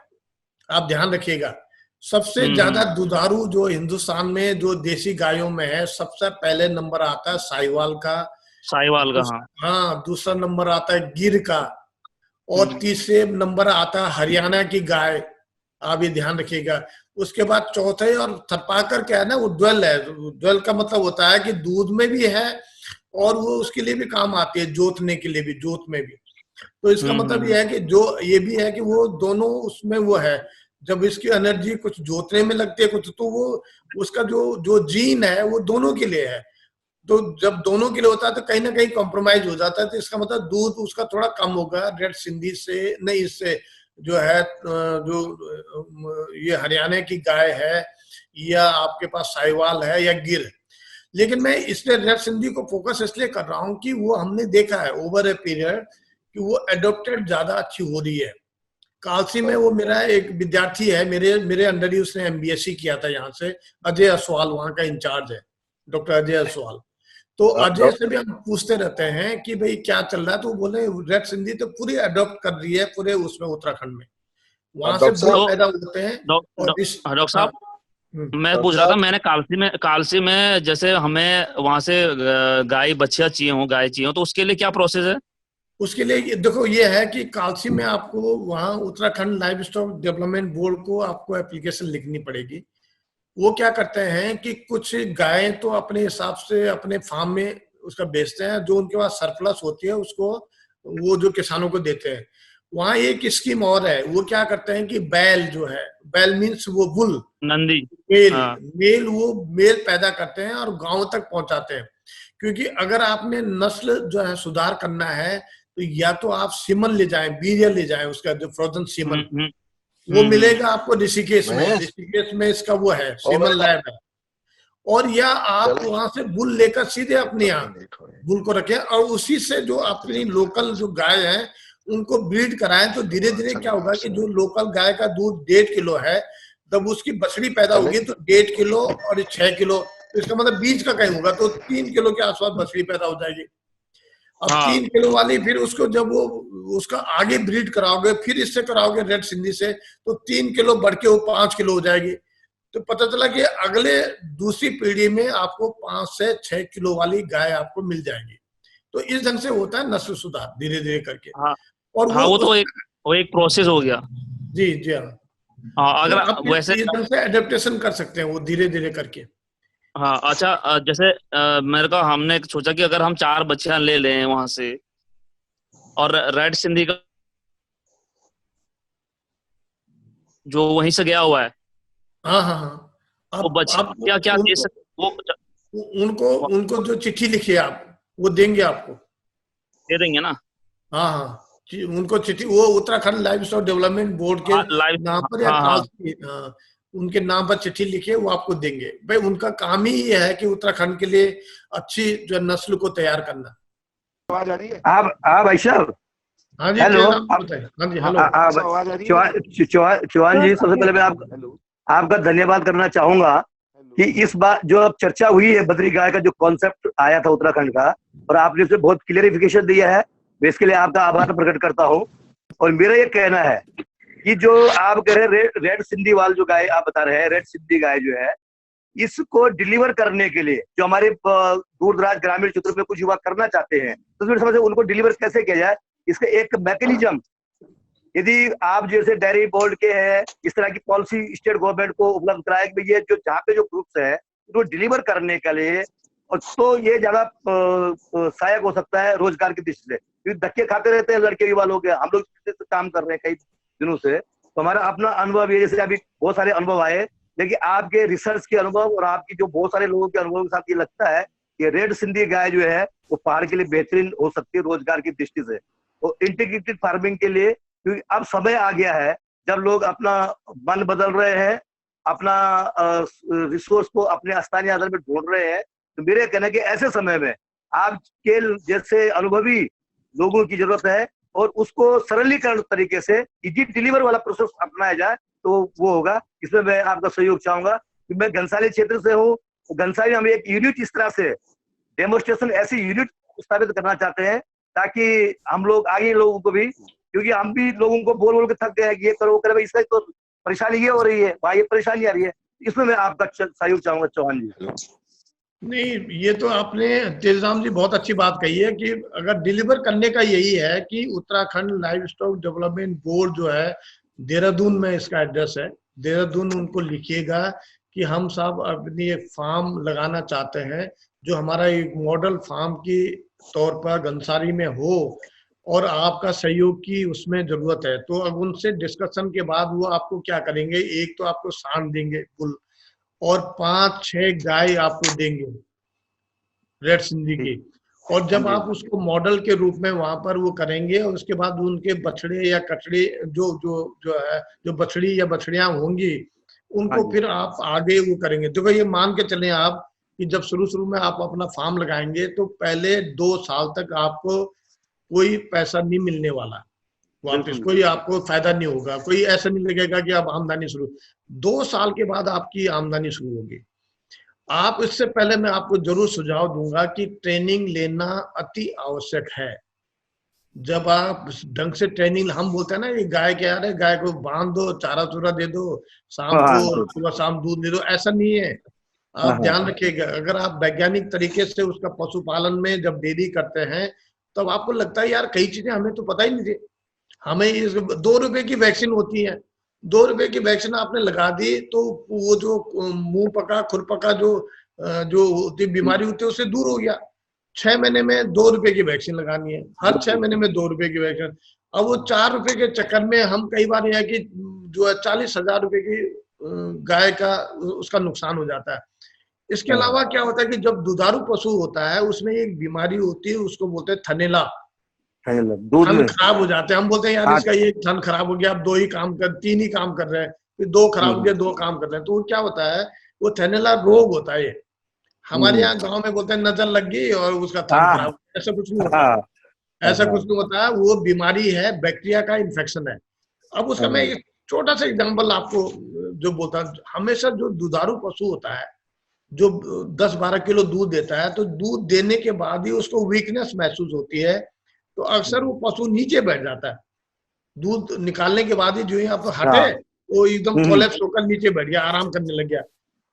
आप ध्यान रखिएगा। सबसे ज्यादा दुधारू जो हिंदुस्तान में जो देशी गायों में है, सबसे पहले नंबर आता है साहिवाल का। हाँ, दूसरा नंबर आता है गिर का, और तीसरे नंबर आता है हरियाणा की गाय, आप ये ध्यान रखिएगा। उसके बाद चौथे, और थरपाकर क्या है ना, वो ड्वेल है। ड्वेल का मतलब होता है कि दूध में भी है और वो उसके लिए भी काम आती है, जोतने के लिए भी, जोत में भी। तो इसका मतलब ये है कि जो ये भी है कि वो दोनों उसमें वो है, जब इसकी एनर्जी कुछ जोतने में लगती है कुछ, तो वो उसका जो जीन है वो दोनों के लिए है। तो जब दोनों के लिए होता है तो कहीं ना कहीं कॉम्प्रोमाइज हो जाता है, तो इसका मतलब दूध उसका थोड़ा कम होगा रेड सिंधी से, नहीं इससे जो है जो ये हरियाणा की गाय है या आपके पास साहिवाल है या गिर। लेकिन मैं इसलिए रेड सिंधी को फोकस इसलिए कर रहा हूँ कि वो हमने देखा है ओवर ए पीरियड कि वो एडॉप्टेड ज्यादा अच्छी हो रही है। कालसी में वो मेरा एक विद्यार्थी है, मेरे अंडर ही उसने MBSc किया था यहाँ से, अजय असवाल वहाँ का इंचार्ज है, डॉक्टर अजय असवाल। तो अजय से भी हम पूछते रहते हैं कि भाई क्या चल रहा है, तो वो बोले रेड सिंधी तो पूरी अडॉप्ट कर रही है पूरे उसमें उत्तराखंड में, वहां से डॉक्टर बुल साहब, पैदा होते हैं। और इस डॉक्टर हाँ, साहब, मैं पूछ रहा था, मैंने कालसी में जैसे हमें वहां से गाय बच्चियां चाहिए हो, गाय चाहिए हो, तो उसके लिए क्या प्रोसेस है? उसके लिए देखो ये है कि कालसी में आपको वहाँ Uttarakhand live stock development board को आपको एप्लीकेशन लिखनी पड़ेगी। वो क्या करते हैं कि कुछ गायें तो अपने हिसाब से अपने फार्म में उसका बेचते हैं, जो उनके पास सरप्लस होती है उसको वो जो किसानों को देते हैं। वहाँ एक स्कीम और है, वो क्या करते हैं कि बैल जो है, बैल मीन्स वो बुल, नंदी। मेल हाँ। मेल वो मेल पैदा करते हैं और गांव तक पहुंचाते हैं। क्योंकि अगर आपने नस्ल जो है सुधार करना है तो या तो आप सीमन ले जाएं, बीरिया ले जाएं, उसका जो फ्रोजन सीमन वो मिलेगा आपको ऋषिकेश में। ऋषिकेश में इसका वो है सीमन लैब है। और या आप वहां से बुल लेकर सीधे अपने यहाँ बुल को रखें और उसी से जो अपनी लोकल जो गाय है उनको ब्रीड कराएं। तो धीरे धीरे क्या होगा कि जो लोकल गाय का दूध 1.5 किलो है, तब उसकी बछड़ी पैदा होगी तो 1.5 किलो और 6 किलो, तो इसका मतलब बीज का कहीं होगा तो 3 किलो के आसपास बछड़ी पैदा हो जाएगी। अब 3 किलो वाली फिर उसको जब वो उसका आगे ब्रीड कराओगे, फिर इससे कराओगे रेड सिंधी से, तो 3 किलो बढ़ के वो 5 किलो हो जाएगी। तो पता चला कि अगले दूसरी पीढ़ी में आपको 5 से 6 किलो वाली गाय आपको मिल जाएगी। तो इस ढंग से होता है नस्ल सुधार धीरे धीरे करके। हाँ, और हाँ, वो तो एक प्रोसेस हो गया। जी जी हाँ, हाँ, अगर तो आप वैसे इस ढंग से एडेप्टेशन कर सकते हैं वो धीरे धीरे करके। हाँ, अच्छा, जैसे मेरे को हमने सोचा कि अगर हम 4 बच्चियां ले लें वहां से और रेड सिंधी का जो वहीं से गया हुआ है, हाँ हाँ हाँ, वो बच्चियां आप क्या क्या दे सकते वो उनको जो चिट्ठी लिखिए आप वो देंगे आपको, दे देंगे ना? हाँ हाँ, उनको चिट्ठी वो Uttarakhand live stock development board के हाँ, लाइव। नाम पर या हाँ, हाँ, हाँ, उनके नाम पर चिट्ठी लिखिए, वो आपको देंगे। भाई उनका काम ही ये है कि उत्तराखंड के लिए अच्छी जो नस्ल को तैयार करना। आवाज आ रही है? आप भाई साहब, हाँ जी, हेलो, हाँ जी, हेलो चौहान जी, सबसे पहले मैं आपका धन्यवाद करना चाहूंगा कि इस बार जो अब चर्चा हुई है बद्री गाय का जो कॉन्सेप्ट आया था उत्तराखंड का, और आपने उसमें बहुत क्लियरिफिकेशन दिया है, मैं इसके लिए आपका आभार प्रकट करता हूँ। और मेरा ये कहना है कि जो आप कह रहे हैं रेड सिंधी वाल जो गाय आप बता रहे हैं, रेड सिंधी गाय जो है, इसको डिलीवर करने के लिए जो हमारे दूर दराज ग्रामीण क्षेत्रों में कुछ युवा करना चाहते हैं, तो उसमें समझ उनको डिलीवर कैसे किया जाए, इसका एक मैकेनिज्म यदि आप जैसे डेयरी बोर्ड के हैं, इस तरह की पॉलिसी स्टेट गवर्नमेंट को उपलब्ध कराए कि ये जो जहाँ पे जो ग्रुप्स है उनको डिलीवर करने के लिए, और तो ये ज्यादा सहायक हो सकता है रोजगार की दृष्टि से। क्योंकि धक्के खाते रहते हैं लड़के युवा लोग, हम लोग काम कर रहे हैं कई दिनों से, तो हमारा अपना अनुभव ये, जैसे अभी बहुत सारे अनुभव आए, लेकिन आपके रिसर्च के अनुभव और आपकी जो बहुत सारे लोगों के अनुभव के साथ ये लगता है कि रेड सिंधी गाय जो है वो पहाड़ के लिए बेहतरीन हो सकती है रोजगार की दृष्टि से, और इंटीग्रेटेड फार्मिंग के लिए। क्योंकि अब समय आ गया है जब लोग अपना मन बदल रहे हैं, अपना रिसोर्स को अपने स्थानीय आधार पर ढूंढ रहे हैं, तो मेरे कहने के ऐसे समय में आपके जैसे अनुभवी लोगों की जरूरत है, और उसको सरलीकरण तरीके से इजी डिलीवर वाला प्रोसेस अपनाया जाए तो वो होगा। इसमें मैं आपका सहयोग चाहूंगा कि मैं घनसाली क्षेत्र से हूँ, घनसाली हम एक यूनिट इस तरह से डेमोन्स्ट्रेशन ऐसी यूनिट स्थापित करना चाहते हैं ताकि हम लोग आगे लोगों को भी, क्योंकि हम भी लोगों को बोल बोल के थक गए हैं कि ये करो वो करो, इसका तो परेशानी ये हो रही है, भाई ये परेशानी आ रही है, इसमें मैं आपका सहयोग चाहूंगा चौहान जी। नहीं, ये तो आपने तेजराम जी बहुत अच्छी बात कही है कि अगर डिलीवर करने का यही है कि Uttarakhand live stock development board जो है देहरादून में इसका एड्रेस है, देहरादून उनको लिखिएगा कि हम साहब अपनी एक फार्म लगाना चाहते हैं जो हमारा एक मॉडल फार्म की तौर पर घनसाली में हो और आपका सहयोग की उसमें जरूरत है। तो अब उनसे डिस्कशन के बाद वो आपको क्या करेंगे, एक तो आपको सांड देंगे बुल और 5-6 गाय आपको देंगे रेड सिंधी की, और जब आप उसको मॉडल के रूप में वहां पर वो करेंगे और उसके बाद उनके बछड़े या कचड़े जो बछड़ी या बछड़ियां होंगी उनको फिर आप आगे वो करेंगे। देखो ये मान के चले आप कि जब शुरू में आप अपना फार्म लगाएंगे तो पहले 2 साल तक आपको कोई पैसा नहीं मिलने वाला वापस, कोई आपको फायदा नहीं होगा, कोई ऐसा नहीं लगेगा कि अब आमदनी शुरू। 2 साल के बाद आपकी आमदनी शुरू होगी। आप इससे पहले मैं आपको जरूर सुझाव दूंगा कि ट्रेनिंग लेना अति आवश्यक है। जब आप ढंग से ट्रेनिंग, हम बोलते हैं ना ये गाय के, यार गाय को बांध दो, चारा चूरा दे दो, शाम हाँ को सुबह शाम दूध दे दो, ऐसा नहीं है। हाँ आप ध्यान रखिएगा, अगर आप वैज्ञानिक तरीके से उसका पशुपालन में जब डेयरी करते हैं तब आपको लगता है यार कई चीजें हमें तो पता ही नहीं थी। हमें इस 2 रुपए की वैक्सीन होती है, 2 रुपए की वैक्सीन आपने लगा दी तो वो जो मुंह पका खुरपका जो होती बीमारी होती है उससे दूर हो गया। 6 महीने में 2 रुपए की वैक्सीन लगानी है, हर 6 महीने में 2 रुपए की वैक्सीन। अब वो 4 रुपए के चक्कर में हम कई बार यह है कि जो है 40,000 रुपए की गाय का उसका नुकसान हो जाता है। इसके अलावा क्या होता है कि जब दुधारू पशु होता है उसमें एक बीमारी होती है, उसको बोलते हैं थनैला। दूध थन में खराब हो जाते हैं, हम बोलते हैं यार इसका ये थन खराब हो गया, अब 3 ही काम कर रहे हैं, फिर 2 खराब हो गया, 2 काम कर रहे हैं। तो वो क्या होता है, वो थनैला रोग होता है। ये हमारे यहाँ गांव में बोलते हैं नजर लग गई और उसका थन हाँ खराब, ऐसा कुछ नहीं होता। ऐसा कुछ नहीं होता है, वो बीमारी है, बैक्टीरिया का इन्फेक्शन है। अब उसका मैं एक छोटा सा एग्जाम्पल आपको जो बोलता हूँ, हमेशा जो दुधारू पशु होता है जो 10-12 किलो दूध देता है, तो दूध देने के बाद ही उसको वीकनेस महसूस होती है, तो अक्सर वो पशु नीचे बैठ जाता है। दूध निकालने के बाद ही जो ही आप हटे वो एकदम कोलैप्स होकर नीचे बैठ गया, आराम करने लग गया।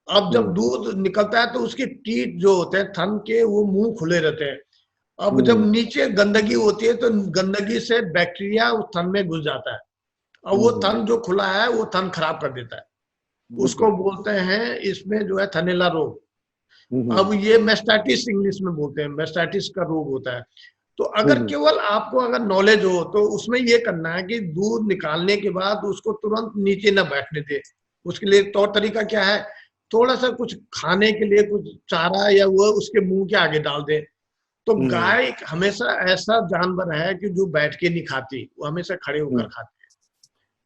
अब जब दूध निकलता है तो उसके टीथ जो होते हैं थन के, वो मुंह खुले रहते हैं। अब जब नीचे गंदगी होती है तो गंदगी से बैक्टीरिया उस थन में घुस जाता है, और वो थन जो खुला है वो थन खराब कर देता है। उसको बोलते हैं इसमें जो है थनैला रोग। अब ये मेस्टाइटिस इंग्लिश में बोलते हैं, मेस्टाइटिस का रोग होता है। तो अगर केवल आपको अगर नॉलेज हो तो उसमें ये करना है कि दूध निकालने के बाद उसको तुरंत नीचे न बैठने दे। उसके लिए तौर तरीका क्या है, थोड़ा सा कुछ खाने के लिए कुछ चारा या वो उसके मुंह के आगे डाल दे। तो गाय हमेशा ऐसा जानवर है कि जो बैठ के नहीं खाती, वो हमेशा खड़े होकर खाती है।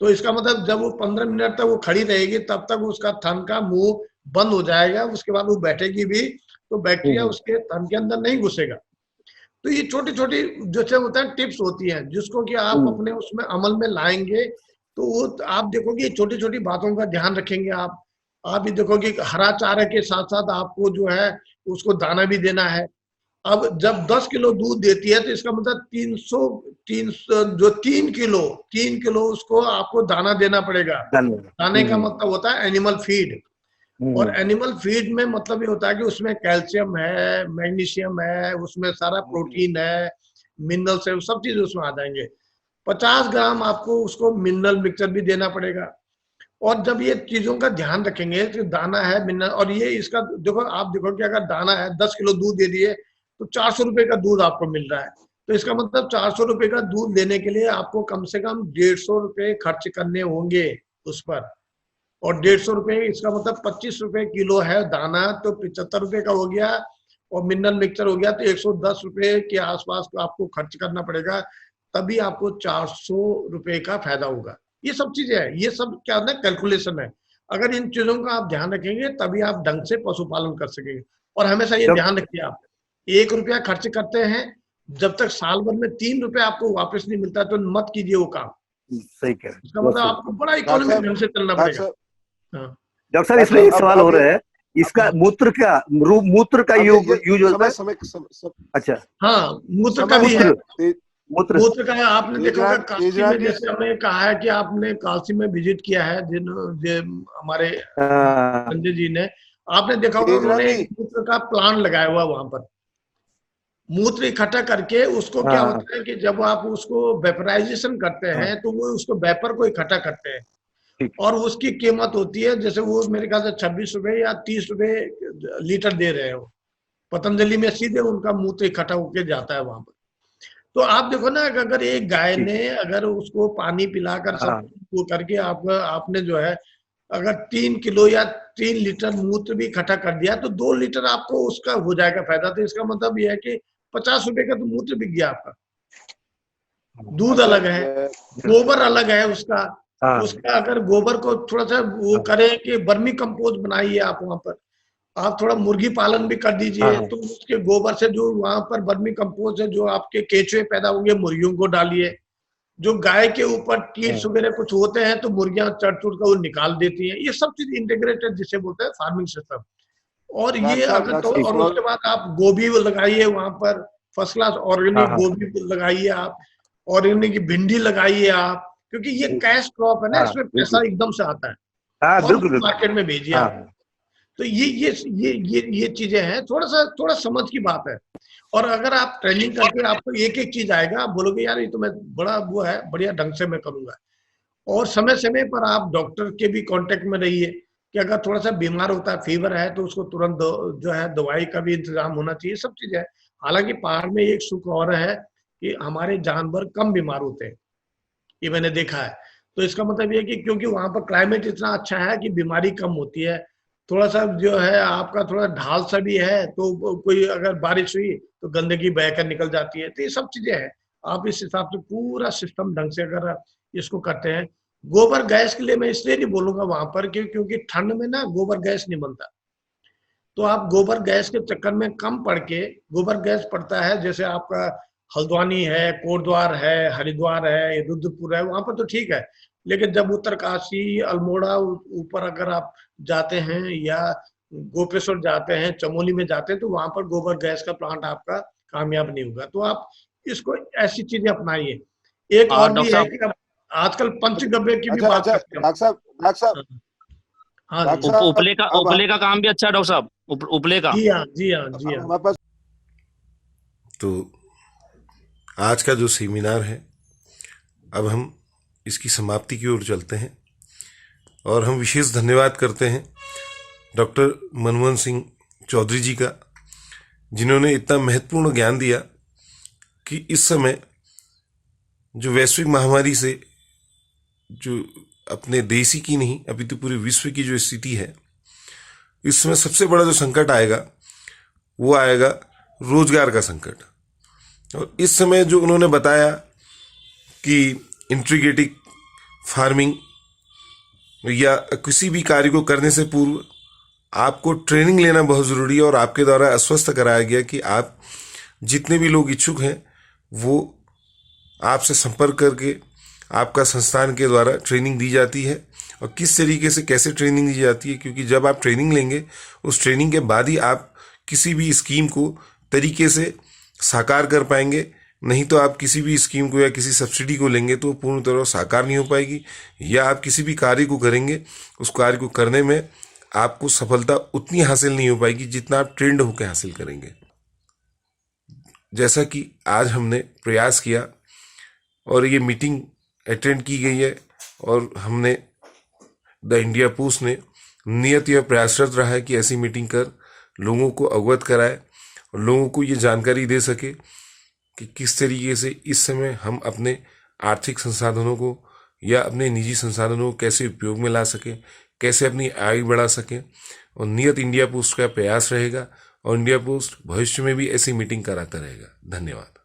तो इसका मतलब जब वो 15 मिनट तक वो खड़ी रहेगी तब तक उसका थन का मुंह बंद हो जाएगा, उसके बाद वो बैठेगी भी तो बैक्टीरिया उसके थन के अंदर नहीं घुसेगा। तो ये छोटी छोटी जैसे होता है टिप्स होती हैं, जिसको कि आप अपने उसमें अमल में लाएंगे तो वो आप देखोगे छोटी छोटी बातों का ध्यान रखेंगे। आप ये देखोगे हरा चारे के साथ साथ आपको जो है उसको दाना भी देना है। अब जब 10 किलो दूध देती है तो इसका मतलब 3 किलो उसको आपको दाना देना पड़ेगा। दाने का मतलब होता है एनिमल फीड, और एनिमल फीड में मतलब ये होता है कि उसमें कैल्शियम है, मैग्नीशियम है, उसमें सारा प्रोटीन है, मिनरल्स है, सब चीज उसमें आ जाएंगे। 50 ग्राम आपको उसको मिनरल मिक्सचर भी देना पड़ेगा। और जब ये चीजों का ध्यान रखेंगे तो दाना है मिनरल, और ये इसका देखो, आप देखो कि अगर दाना है 10 किलो दूध दे दिए तो 400 रुपए का दूध आपको मिल रहा है। तो इसका मतलब 400 रुपए का दूध लेने के लिए आपको कम से कम 150 रुपए खर्च करने होंगे उस पर। और 150 रुपए इसका मतलब 25 रुपए किलो है दाना, तो 75 रुपए का हो गया, और मिनरल मिक्सचर हो गया तो 110 रुपए के आसपास आपको खर्च करना पड़ेगा, तभी आपको 400 रुपए का फायदा होगा। ये सब चीजें है, ये सब क्या है, कैलकुलेशन है। अगर इन चीजों का आप ध्यान रखेंगे तभी आप ढंग से पशुपालन कर सकेंगे। और हमेशा ये ध्यान रखिए, आप 1 रुपया खर्च करते हैं, जब तक साल भर में 3 रुपए आपको वापस नहीं मिलता तो मत कीजिए वो काम। सही कह रहे हैं। इसका मतलब आपको बड़ा इकोनॉमिक ढंग से चलना पड़ेगा। डॉक्टर साहब इसमें एक सवाल हो रहा है, इसका मूत्र का यूज होता है? अच्छा, हाँ, मूत्र का भी है। मूत्र का है, आपने देखा होगा काशी में, जैसे हमने कहा है कि आपने काशी में विजिट किया है, हमारे संजय जी ने, आपने देखा होगा उन्होंने एक मूत्र का प्लांट लगाया हुआ वहां पर। मूत्र इकट्ठा करके उसको क्या होता है कि जब आप उसको वेपराइजेशन करते हैं तो वो उसको वेपर को इकट्ठा करते हैं, और उसकी कीमत होती है, जैसे वो मेरे ख्याल से 26 रुपए या 30 रुपए लीटर दे रहे हो। पतंजलि में सीधे उनका मूत्र इकट्ठा होके जाता है वहां पर। तो आप देखो ना, अगर एक गाय ने अगर उसको पानी पिलाकर सब वो करके आपने जो है अगर 3 किलो या 3 लीटर मूत्र भी इकट्ठा कर दिया तो 2 लीटर आपको उसका हो जाएगा फायदा। तो इसका मतलब यह है कि 50 रुपए का तो मूत्र बिक गया आपका। दूध अलग है, गोबर अलग है उसका। उसका अगर गोबर को थोड़ा सा वो करें कि वर्मी कंपोस्ट बनाइए आप वहां पर, आप थोड़ा मुर्गी पालन भी कर दीजिए, तो उसके गोबर से जो वहां पर वर्मी कंपोस्ट है, जो आपके केचुए पैदा होंगे मुर्गियों को डालिए। जो गाय के ऊपर कीट्स वगैरह कुछ होते हैं तो मुर्गियां चढ़ चुड़ कर वो निकाल देती हैं। ये सब चीज इंटीग्रेटेड जिसे बोलते हैं फार्मिंग सिस्टम। और ये डॉक्टर साहब, अगर तो डॉक्टर और साहब, उसके बाद आप गोभी लगाइए वहां पर, फर्स्ट क्लास ऑर्गेनिक हाँ। गोभी लगाइए आप, ऑर्गेनिक भिंडी लगाइए आप, क्योंकि ये कैश क्रॉप है ना, हाँ, इसमें बिल्कुल। पैसा एकदम से आता है। हाँ, और बिल्कुल बिल्कुल। मार्केट में भेजिए हाँ, आप। तो ये चीजें हैं, थोड़ा समझ की बात है। और अगर आप ट्रेनिंग करके आपको एक एक चीज आएगा, आप बोलोगे यार ये तो मैं बड़ा वो है, बढ़िया ढंग से मैं करूंगा। और समय समय पर आप डॉक्टर के भी कांटेक्ट में रहिए, कि अगर थोड़ा सा बीमार होता है, फीवर है, तो उसको तुरंत जो है दवाई का भी इंतजाम होना चाहिए, सब चीजें है। हालांकि पहाड़ में एक सुख और है कि हमारे जानवर कम बीमार होते हैं, ये मैंने देखा है। तो इसका मतलब ये है कि क्योंकि वहां पर क्लाइमेट इतना अच्छा है कि बीमारी कम होती है। थोड़ा सा जो है आपका थोड़ा ढाल सा भी है, तो कोई अगर बारिश हुई तो गंदगी बहकर निकल जाती है। तो ये सब चीजें हैं। आप इस हिसाब से पूरा सिस्टम ढंग से अगर इसको करते हैं। गोबर गैस के लिए मैं इसलिए नहीं बोलूंगा वहां पर, क्योंकि ठंड में ना गोबर गैस नहीं बनता। तो आप गोबर गैस के चक्कर में कम पड़ के, गोबर गैस पड़ता है जैसे आपका हल्द्वानी है, कोटद्वार है, हरिद्वार है, रुद्रपुर है, वहां पर तो ठीक है। लेकिन जब उत्तरकाशी, अल्मोड़ा ऊपर अगर आप जाते हैं, या गोपेश्वर जाते हैं, चमोली में जाते हैं, तो वहां पर गोबर गैस का प्लांट आपका कामयाब नहीं होगा। तो आप इसको ऐसी चीजें अपनाइए। एक और भी डॉक्टर है साहब, कि अब आजकल पंचगव्य की भी अच्छा बात अच्छा, करते हैं। डॉक्टर साहब, डॉक्टर साहब, हाँ डॉक्टर जी, साहब, अब उपले का काम भी अच्छा है डॉक्टर साहब, उपले का। जी हाँ, जी हाँ, जी अब हाँ। हमारे पास तो आज का जो सेमिनार है, अब हम इसकी समाप्ति की ओर चलते हैं, और हम विशेष धन्यवाद करते हैं डॉक्टर मनमोहन सिंह चौधरी जी का, जिन्होंने इतना महत्वपूर्ण ज्ञान दिया कि इस समय जो वैश्विक महामारी से, जो अपने देश ही की नहीं अभी तो पूरे विश्व की जो स्थिति है, इस समय सबसे बड़ा जो संकट आएगा वो आएगा रोजगार का संकट। और इस समय जो उन्होंने बताया कि इंटीग्रेटिव फार्मिंग या किसी भी कार्य को करने से पूर्व आपको ट्रेनिंग लेना बहुत ज़रूरी है, और आपके द्वारा आश्वस्त कराया गया कि आप जितने भी लोग इच्छुक हैं वो आपसे संपर्क करके आपका संस्थान के द्वारा ट्रेनिंग दी जाती है। और किस तरीके से कैसे ट्रेनिंग दी जाती है, क्योंकि जब आप ट्रेनिंग लेंगे उस ट्रेनिंग के बाद ही आप किसी भी स्कीम को तरीके से साकार कर पाएंगे। नहीं तो आप किसी भी स्कीम को या किसी सब्सिडी को लेंगे तो पूर्ण तरह साकार नहीं हो पाएगी, या आप किसी भी कार्य को करेंगे उस कार्य को करने में आपको सफलता उतनी हासिल नहीं हो पाएगी जितना आप ट्रेंड होकर हासिल करेंगे। जैसा कि आज हमने प्रयास किया और ये मीटिंग अटेंड की गई है, और हमने द इंडिया पोस्ट ने नियत यह प्रयासरत रहा है कि ऐसी मीटिंग कर लोगों को अवगत कराए और लोगों को ये जानकारी दे सके कि किस तरीके से इस समय हम अपने आर्थिक संसाधनों को या अपने निजी संसाधनों को कैसे उपयोग में ला सकें, कैसे अपनी आय बढ़ा सकें। और नियत इंडिया पोस्ट का प्रयास रहेगा, और इंडिया पोस्ट भविष्य में भी ऐसी मीटिंग कराता रहेगा। धन्यवाद।